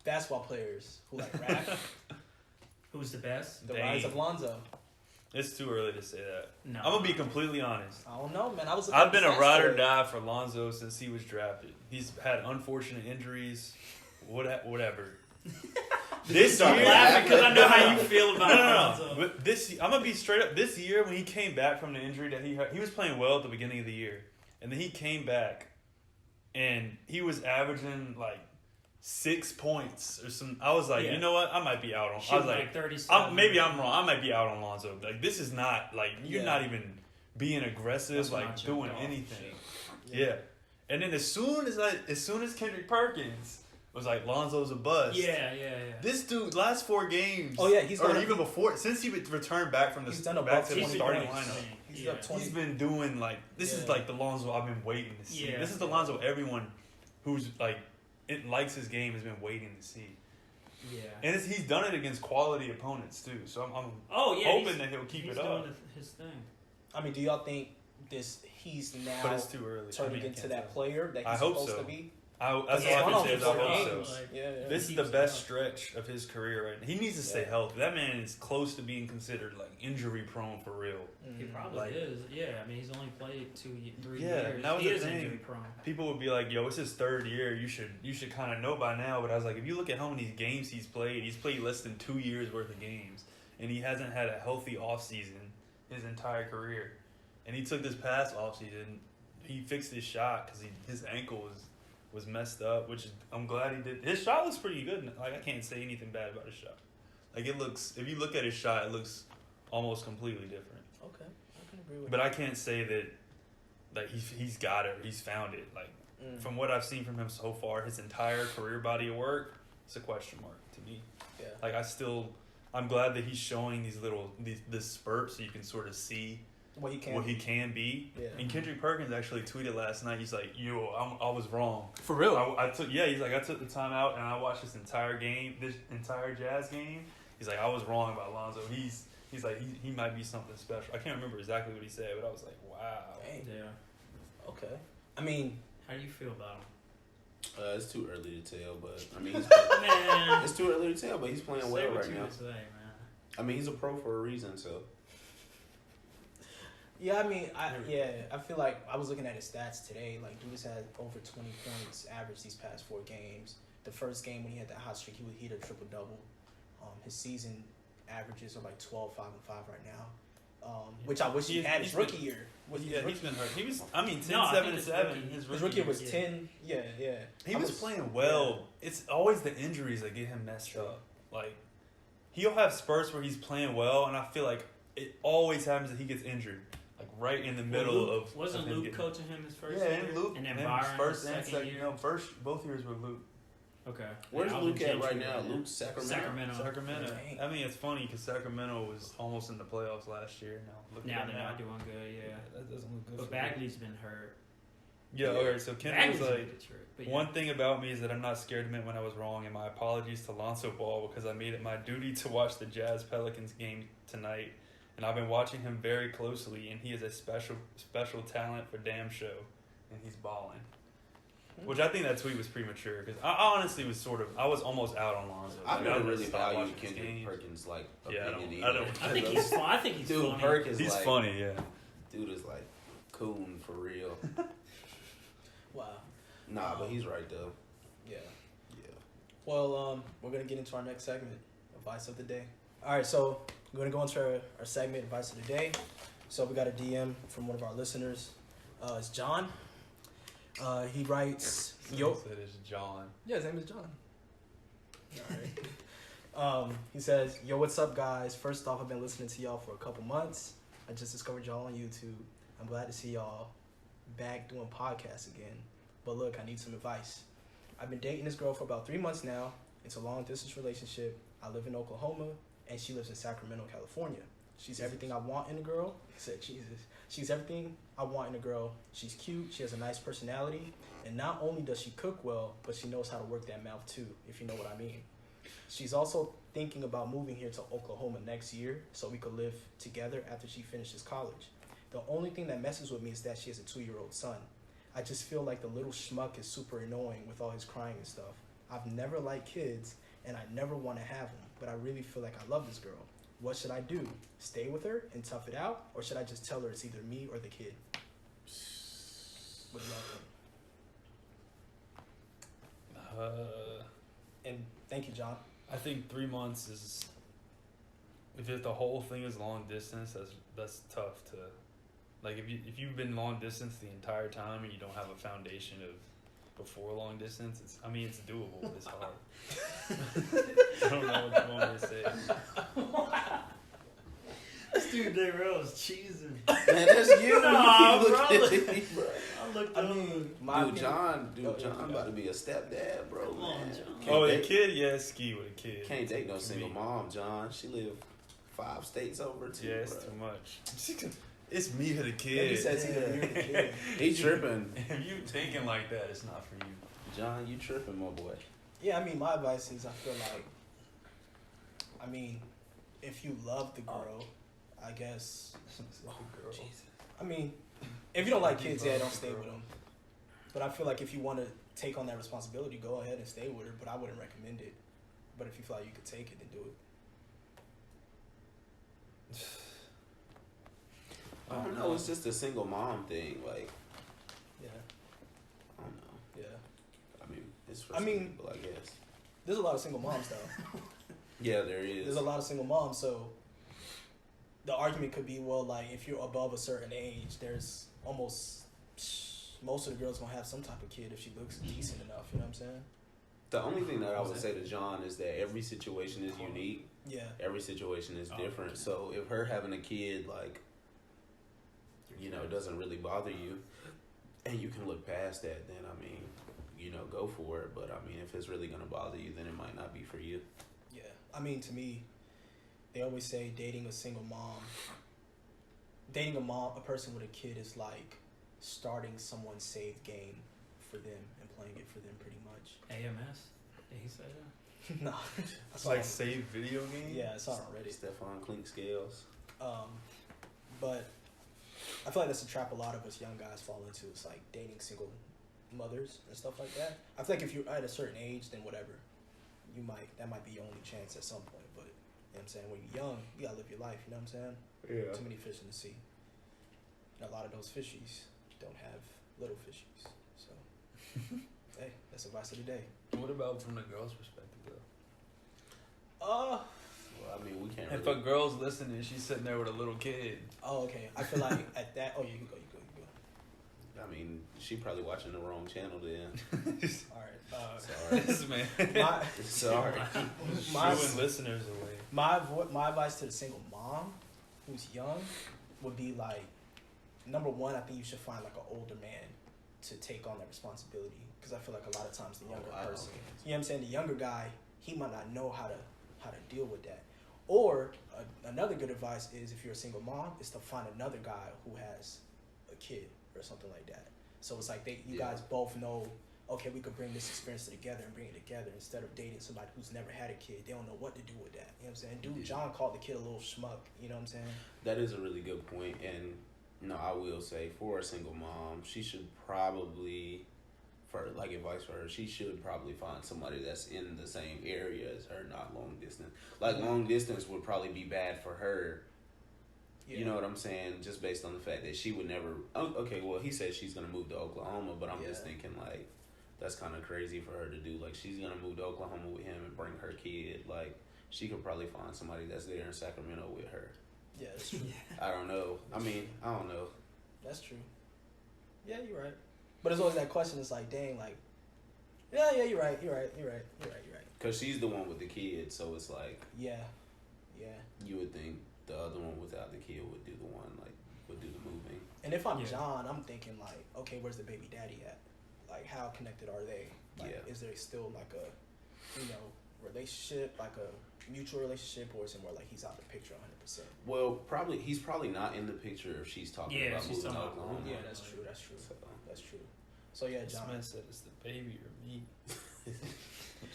basketball players who like rap, who's the best? the Dang. rise of Lonzo. It's too early to say that. No, I'm gonna be completely honest. I don't know, man. I was. I've been a ride or today. die for Lonzo since he was drafted. He's had unfortunate injuries, whatever. This I'm year, laughing because I know how you feel about no. Lonzo. But I'm gonna be straight up. This year, when he came back from the injury that he was playing well at the beginning of the year, and then he came back, and he was averaging like 6 points or some. I was like, Yeah. you know what? I might be out on. I Shooting was like, like 37. maybe I'm wrong. I might be out on Lonzo. Like this is not like you're Yeah. not even being aggressive, That's when I like jumped doing off. anything. Yeah. Yeah. And then as soon as Kendrick Perkins was like Lonzo's a bust. Yeah. This dude, last 4 games. Oh, yeah, he's or done- even before, since he returned back from the He's done back above to the 20 starting points. lineup. He's Yeah. up 20. He's been doing like this is Yeah. like the Lonzo I've been waiting to see. Yeah. This is the Lonzo everyone who's like it likes his game has been waiting to see. Yeah. And he's done it against quality opponents too. So I'm Oh yeah. hoping that he'll keep he's it up. doing his thing. I mean, do y'all think he's now But it's too early. turning I mean, I into can't that tell. player that I he's hope supposed so. to be? That's Yeah, all I one can say on is I 4 hope games. so. Like, Yeah. This is He the keeps best it up. stretch of his career right now. He needs to stay Yeah. healthy. That man is close to being considered like injury prone for real. He Mhm. probably Like- is. Yeah. I mean, he's only played 3 Yeah, years. and that was he the is thing. injury prone. People would be like, "Yo, it's his 3rd year. You should kind of know by now." But I was like, if you look at how many games he's played less than 2 years worth of games, and he hasn't had a healthy offseason his entire career. And he took this past offseason, he fixed his shot because his ankle was messed up, which I'm glad he did. His shot looks pretty good. Like I can't say anything bad about his shot. Like it looks, if you look at his shot, it looks almost completely different. Okay, I can agree with But I can't say that like he's got it, he's found it. Like that. from what I've seen from him so far, his entire career body of work, it's a question mark to me. Yeah. Like I'm glad that he's showing this spurt so you can sort of see What he can. what he can be. Yeah. And Kendrick Perkins actually tweeted last night. He's like, "Yo, I was wrong. For real. I took the time out and I watched this entire Jazz game. He's like, I was wrong about Lonzo. He's like he might be something special. I can't remember exactly what he said, but I was like, wow. Dang. Yeah. Okay. I mean, How do you feel about him? It's too early to tell, but I mean, Man. it's too early to tell, but he's playing Say well what right you now. would say, man. I mean, he's a pro for a reason, so. yeah, I mean, I feel like I was looking at his stats today. Like, dude has had over 20 points average these past 4 games. The first game when he had that hot streak, he had a triple double. His season averages are like 12, 5, and 5 right now. Which I wish he had his rookie year. He's been hurt. He was 10, No, I 7, think and his 7. rookie- His His rookie was yeah. 10. Yeah. He I was playing well. It's always the injuries that get him messed True. up. Like he'll have spurts where he's playing well, and I feel like it always happens that he gets injured, like right in the middle Luke, of. wasn't of him Luke getting- coaching him his first Yeah, year? and Luke, and then and Byron first his and second second. year. No, both years were Luke. Okay. Where's Alvin Luke at Gentry right now? right Luke's Sacramento. Sacramento. Dang. I mean, it's funny because Sacramento was almost in the playoffs last year. Now they're not doing good, yeah. That doesn't look good. But for Bagley's been hurt. Yeah, okay, so Kendrick Bagley's was in like, Detroit. But yeah. one thing about me is that I'm not scared to admit when I was wrong, and my apologies to Lonzo Ball because I made it my duty to watch the Jazz Pelicans game tonight, and I've been watching him very closely, and he is a special talent for damn show, and he's balling. Which I think that tweet was premature because I honestly was I was almost out on Lonzo. I've Like, never I really just stopped valued watching his Kendrick games. Perkins' like Yeah, I opinion don't- either. I think he's fun. I think he's Dude, funny. Perkins He's like, funny, yeah. Dude is like coon for real. Wow. Nah, but he's right though. Yeah. Yeah. Well, we're gonna get into our next segment, advice of the day. All right, so we're gonna go into our segment, advice of the day. So we got a DM from one of our listeners. It's John. He writes, "Yo." Said it's John. Yeah, his name is John. All right. He says, "Yo, what's up, guys? First off, I've been listening to y'all for a couple months. I just discovered y'all on YouTube. I'm glad to see y'all back doing podcasts again. But look, I need some advice. I've been dating this girl for about 3 months now. It's a long-distance relationship. I live in Oklahoma, and she lives in Sacramento, California. She's everything I want in a girl." He said, Jesus. "She's everything I want in a girl. She's cute. She has a nice personality. And not only does she cook well, but she knows how to work that mouth too, if you know what I mean. She's also thinking about moving here to Oklahoma next year so we could live together after she finishes college. The only thing that messes with me is that she has a 2-year-old son. I just feel like the little schmuck is super annoying with all his crying and stuff. I've never liked kids, and I never want to have them, but I really feel like I love this girl. What should I do? Stay with her and tough it out, or should I just tell her it's either me or the kid?" What do y'all think? And thank you, John. I think 3 months is. If the whole thing is long distance, that's tough to. Like if you've been long distance the entire time and you don't have a foundation of before long distance, it's doable. But it's hard. I don't know what you want me to say. This dude Darrell is cheesing. Man, that's you. Nah, You bro. keep looking at me, bro. I looked I up. mean, Dude, John about to be a stepdad, bro. Come on, Man. John. Can't Oh, a date- kid? Yeah, ski with a kid. Can't date no For single me. mom, John. She live 5 states over too, Yeah, it's bro. too much. It's me or the Maybe kid. says either me or the kid. He tripping. If you thinking like that, it's not for you. John, you tripping, my boy. Yeah, I mean, my advice is I feel like, I mean, if you love the girl, I guess, I mean, if you don't like kids, yeah, don't stay with them. But I feel like if you want to take on that responsibility, go ahead and stay with her, but I wouldn't recommend it. But if you feel like you could take it, then do it. I don't know. It's just a single mom thing. Like, Yeah, I don't know. yeah. I mean, it's for I some mean- people, I guess. There's a lot of single moms, though. Yeah, there is. There's a lot of single moms, so the argument could be, well, like, if you're above a certain age, there's almost most of the girls gonna have some type of kid if she looks decent enough. You know what I'm saying? The only thing that I would say to John is that every situation is unique. Yeah. Every situation is Oh, different. okay. So if her having a kid, like, you know, doesn't really bother you, and you can look past that, then I mean, you know, go for it. But I mean, if it's really gonna bother you, then it might not be for you. Yeah. I mean, to me, they always say dating a single mom, dating a person with a kid is like starting someone's saved game for them and playing it for them pretty much. AMS? Did he say that? No. It's like save video game. Yeah, it's not on Reddit. Stefan Clink Scales. But I feel like that's a trap a lot of us young guys fall into. It's like dating single mothers and stuff like that. I feel like if you're at a certain age, then whatever, that might be your only chance at some point. But you know what I'm saying, when you're young, you gotta live your life. You know what I'm saying? Yeah. Too many fish in the sea. And a lot of those fishies don't have little fishies. So, hey, that's advice of the day. What about from the girl's perspective though? Uh, Well, I mean, we can't. If Really, a girl's listening, she's sitting there with a little kid. oh, okay. I feel like at that. Oh, you go. I mean, she probably watching the wrong channel then. All right. Sorry. This man. My Sorry. my Shooing listeners away. my advice to the single mom who's young would be like, number one, I think you should find like an older man to take on that responsibility, because I feel like a lot of times the younger person, you know what I'm saying, the younger guy, he might not know how to deal with that. Or another good advice is, if you're a single mom, is to find another guy who has a kid or something like that. So it's like you guys both know, okay, we could bring this experience together and bring it together, instead of dating somebody who's never had a kid. They don't know what to do with that. You know what I'm saying? Dude, John called the kid a little schmuck. You know what I'm saying? That is a really good point, and no, I will say, for a single mom, she should probably, for like advice for her, she should probably find somebody that's in the same area as her, not long distance. Like long distance would probably be bad for her, Yeah. You know what I'm saying? Just based on the fact that she would never. Oh, okay, well, he said she's gonna move to Oklahoma, but I'm just thinking like that's kind of crazy for her to do. Like she's gonna move to Oklahoma with him and bring her kid. Like she could probably find somebody that's there in Sacramento with her. Yeah, that's true. I don't know. I mean, I don't know. That's true. Yeah, you're right. But it's always that question. It's like, dang, like, yeah, you're right. Cause she's the one with the kid, so it's like Yeah. you would think the other one without the kid would do the one like would do the moving. And if I'm Yeah. John, I'm thinking like, okay, where's the baby daddy at? Like, how connected are they? Like, Yeah. is there still like a, relationship, like a mutual relationship, or is it more like he's out of the picture 100%? Well, he's probably not in the picture if she's talking Yeah, about she's moving to talking about Oklahoma. moving. Yeah, that's true. So, That's true. So yeah, This John. man said it's the baby or me.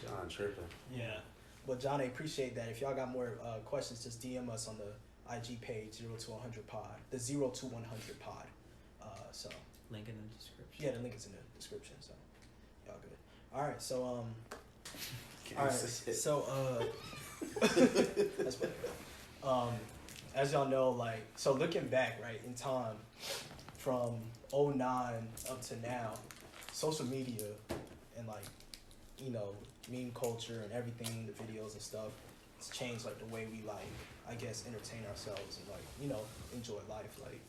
John tripping. Yeah. Well, John, I appreciate that. If y'all got more questions, just DM us on the IG page 0 to 100 pod, the 0 to 100 pod. So Link in the description. yeah, the link is in the description. So y'all good. All right. So all All right. So that's what. As y'all know, like, so looking back, right, in time, from 2009 up to now, social media and like, meme culture and everything, the videos and stuff, it's changed like the way we like, I guess, entertain ourselves and like, enjoy life. Like,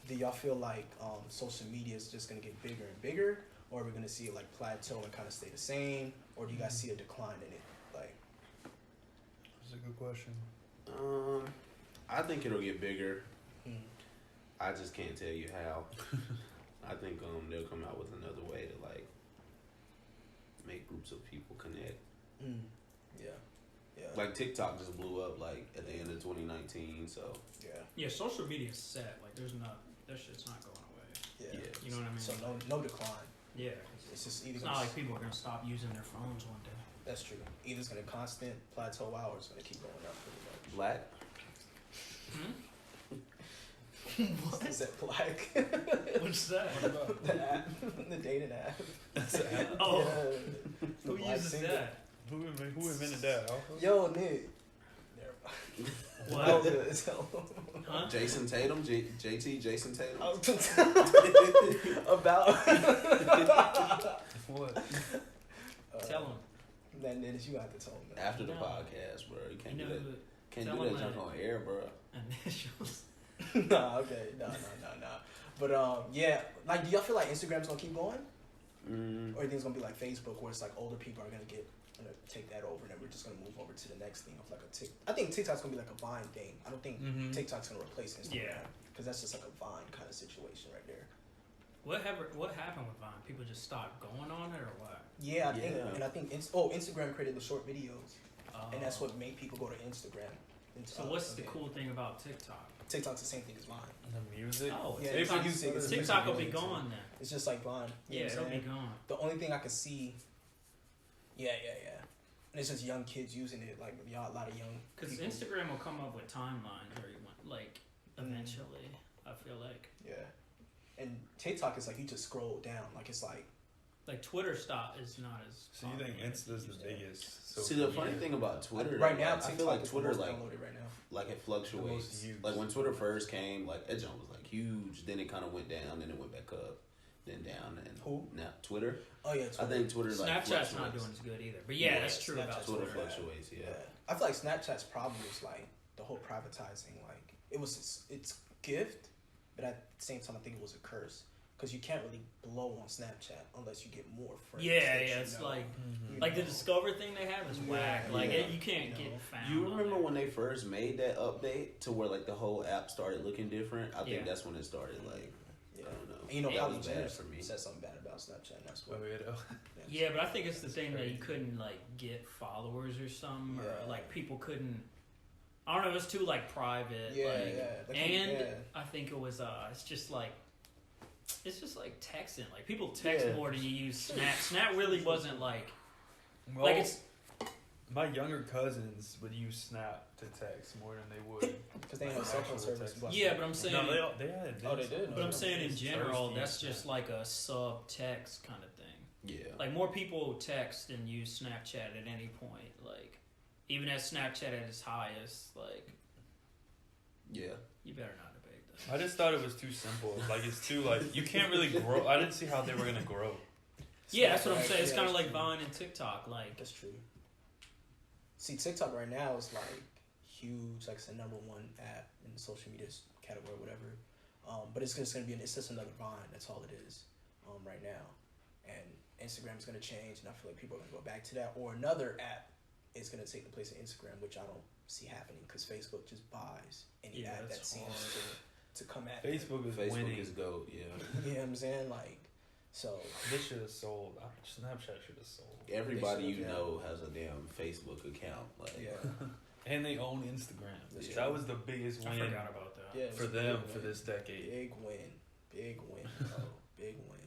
do y'all feel like social media is just gonna get bigger and bigger, or are we gonna see it like plateau and kind of stay the same, or do you guys see a decline in it? Like, That's a good question. I think it'll get bigger. hmm. I just can't tell you how. I think they'll come out with another way to like make groups of people connect. Yeah. Like TikTok just blew up like at the end of 2019. So Yeah, social media is set. Like, that shit's not going away. yeah. yeah. You know what I mean? So no decline. Yeah. It's just either It's gonna not like people are gonna stop using their phones one day. that's true. Either it's gonna constant plateau out, or it's gonna keep going up pretty Black. much. Is that black? What's that? The app, the dating app. Oh, Yeah. The who black uses single. that? Who invented that? Alpha? Yo, Nick. What? Huh? Jason Tatum. JT. Jason Tatum. About. What? Tell him. Then you have to tell him that. After the No. podcast, bro. You can't You know do that. who Can't tell do that him junk that. on air, bro. initials. Nah, okay. No. But yeah. Like, do y'all feel like Instagram's gonna keep going? Mm, Or you think it's gonna be like Facebook, where it's like older people are gonna take that over, and then we're just gonna move over to the next thing of like a Tik. I think TikTok's gonna be like a Vine thing. I don't think Mhm. TikTok's gonna replace Instagram. Yeah. Because that's just like a Vine kind of situation right there. What happened with Vine? People just stopped going on it, or what? Yeah, I think, Yeah. and I think Instagram created the short videos, and that's what made people go to Instagram. So what's the cool thing about TikTok? TikTok's the same thing as Vine. The music. Oh, Yeah, TikTok, it's music, it's TikTok will be music. gone then. It's just like Vine. You Yeah, know it'll what be I'm saying? gone. The only thing I could see, yeah, and it's just young kids using it, like a lot of young. Because people. Instagram will come up with timelines, or like eventually. I feel like Yeah, and TikTok is like you just scroll down, like it's like. Twitter is not as. So you think popular as Insta's it the used to be. biggest? So See, the funny thing about Twitter, right now, I feel like is the Twitter, most like downloaded right now. like it The fluctuates. most used. Like when Twitter first came, like that jump was like huge. Then it kind of went down. Then it went back up. Then down. And Who? now Twitter. Oh yeah, I think Twitter like Snapchat's fluctuates. not doing as good either. But yeah, that's true Snapchat's about Twitter Twitter. fluctuates. Yeah. I feel like Snapchat's problem was like the whole privatizing. Like it's gift, but at the same time, I think it was a curse because you can't really blow on Snapchat unless you get more friends. Yeah, that you it's know. like You like the know. Discover thing they have is whack. Yeah, Like yeah. you can't You get know. found. You on remember there. when they first made that update to where like the whole app started looking different? I think Yeah. that's when it started. Like Yeah. I don't know. And you know, that Kylie was Jenner bad for me. said something bad about Snapchat, and that's Oh, what. yeah, Yeah, but I think it's the thing that crazy. you couldn't like get followers or something, or Yeah. like people couldn't. I don't know. It was too like private. Yeah, like, yeah. Like, And yeah. I think it was. It's just like texting. Like people text Yeah. more than you use Snap. Snap really wasn't like Well, like it's. my younger cousins would use Snap to text more than they would. Because they have cell phone Actual service. text. but- Yeah, but I'm saying. No, they had. it. Oh, they did? But I'm saying in It's general, thirsty that's and just like a sub text kind of thing. Yeah. Like more people text and use Snapchat at any point. Like even at Snapchat at its highest, like Yeah. You better not debate this. I just thought it was too simple. Like it's too like you can't really grow. I didn't see how they were gonna grow. Yeah, that's what I'm Right, saying. It's yeah, kind of that's like true. Vine and TikTok. Like, That's true. See, TikTok right now is like huge, like it's the number one app in the social media category, whatever. But it's just gonna be it's just another Vine. That's all it is, right now. And Instagram is gonna change, and I feel like people are gonna go back to that, or another app is gonna take the place of Instagram, which I don't see happening because Facebook just buys any Yeah, app that that's seems to come at Facebook is Facebook winning. is GOAT, yeah. You know what I'm saying? Like, so They should have sold. Snapchat should have sold. Everybody should've, you yeah. know has a damn Facebook account. Like, yeah, And they own Instagram. That's That true. was the biggest I win forgot about that. yeah. for it's a them big for win. this decade. Big win, bro. Big win.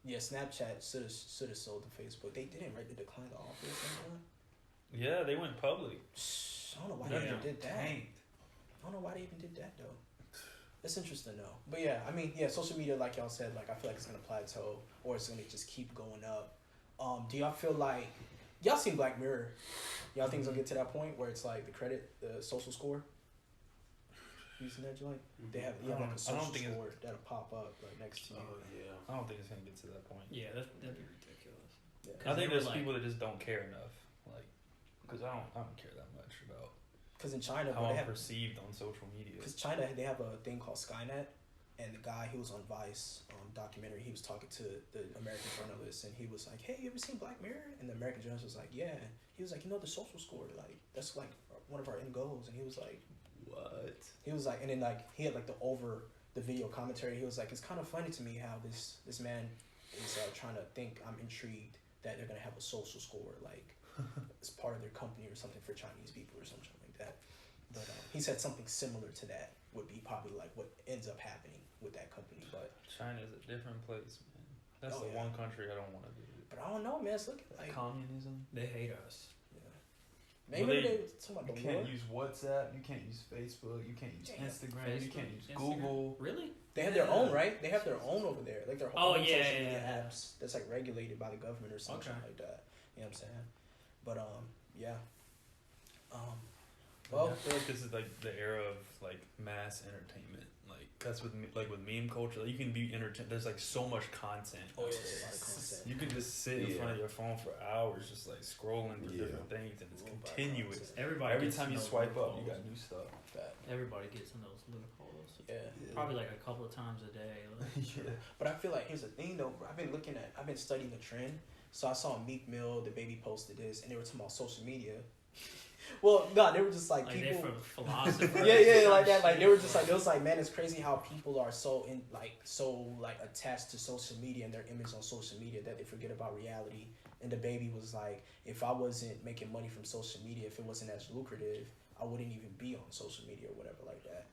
Yeah, Snapchat should have sold to Facebook. They didn't, right? They declined the offer or something. Yeah, they went public. I don't know why they Yeah. even did that. Tanked. I don't know why they even did that though. It's interesting though. But yeah, I mean, yeah, social media, like y'all said, like I feel like it's gonna plateau or it's gonna just keep going up. Do y'all feel like y'all seen Black Mirror? Y'all think it's gonna get to that point where it's like the social score? You seen that joint? They have I like a don't social think it's- score that'll pop up like next to you. oh, yeah. I don't think it's gonna get to that point. Yeah, that'd be ridiculous. Yeah. I think they were there's like- people that just don't care enough, like, because I don't care that much about Because in China, how bro, they I'm have perceived on social media. Because China, they have a thing called Skynet, and the guy, he was on Vice documentary. He was talking to the American journalist, and he was like, "Hey, you ever seen Black Mirror?" And the American journalist was like, "Yeah." He was like, "You know, the social score, like that's like one of our end goals." And he was like, What? and then like he had like the video commentary. He was like, "It's kind of funny to me how this man is trying to think I'm intrigued that they're gonna have a social score like as part of their company or something for Chinese people or something like that." But he said something similar to that would be probably like what ends up happening with that company. But China's a different place, man. That's Oh, the yeah. one country I don't want to visit. I don't know, man. It's looking like Communism. They hate us. maybe Well, they talking about You the can't war. use WhatsApp. You can't use Facebook. You can't use Damn. Instagram. You Facebook, can't use Instagram. Google. Really? They have their own, right? They have their own over there, like their Oh, own yeah, social yeah, media yeah. apps that's like regulated by the government or something Okay. like that. You know what I'm saying? But yeah. Well, I feel like this is like the era of like mass entertainment. Like that's with with meme culture. Like, you can be entertained. There's like so much content. oh yeah, there's a lot of content. You can just sit in Yeah. front of your phone for hours, just like scrolling through Yeah. different things, and it's A lot of continuous. content. Everybody. Every gets time in you those swipe up, you loopholes. got new stuff. Fat. Everybody gets in those loopholes. Yeah. Probably like a couple of times a day. Like, Yeah. But I feel like here's the thing though, bro. I've been studying the trend. So I saw Meek Mill, the baby posted this, and they were talking about social media. Well, no, they were just like they're people. for philosophers. Yeah, like that. Shit. Like they were just like it was like, man, it's crazy how people are so attached to social media and their image on social media that they forget about reality. And the baby was like, if I wasn't making money from social media, if it wasn't as lucrative, I wouldn't even be on social media or whatever like that.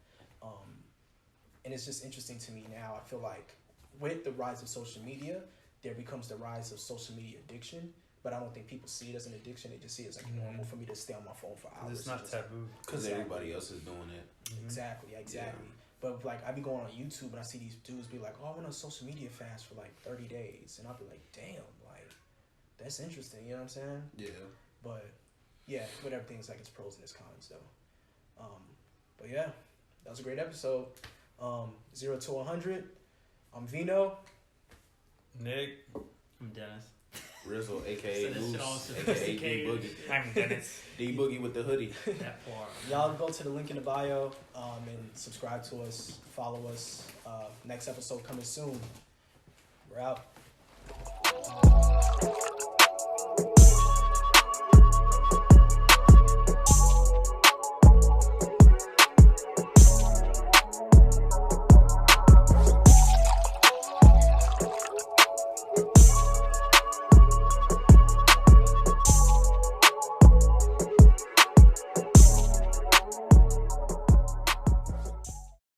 And it's just interesting to me now. I feel like with the rise of social media, there becomes the rise of social media addiction. But I don't think people see it as an addiction. They just see it as like normal for me to stay on my phone for hours. It's not and just, taboo. Because Exactly. everybody else is doing it. Exactly. But like I be going on YouTube and I see these dudes be like, "Oh, I went on social media fast for like 30 days," and I'll be like, "Damn, like that's interesting." You know what I'm saying? Yeah. But yeah, with everything's like its pros and its cons though. But yeah, that was a great episode. 0 to 100. I'm Vino. Nick, I'm Dennis. Rizzle, aka So this shit all Moose, aka D sophisticated. Boogie. I'm Dennis. D Boogie with the hoodie. That far. Y'all go to the link in the bio and subscribe to us, follow us. Next episode coming soon. We're out.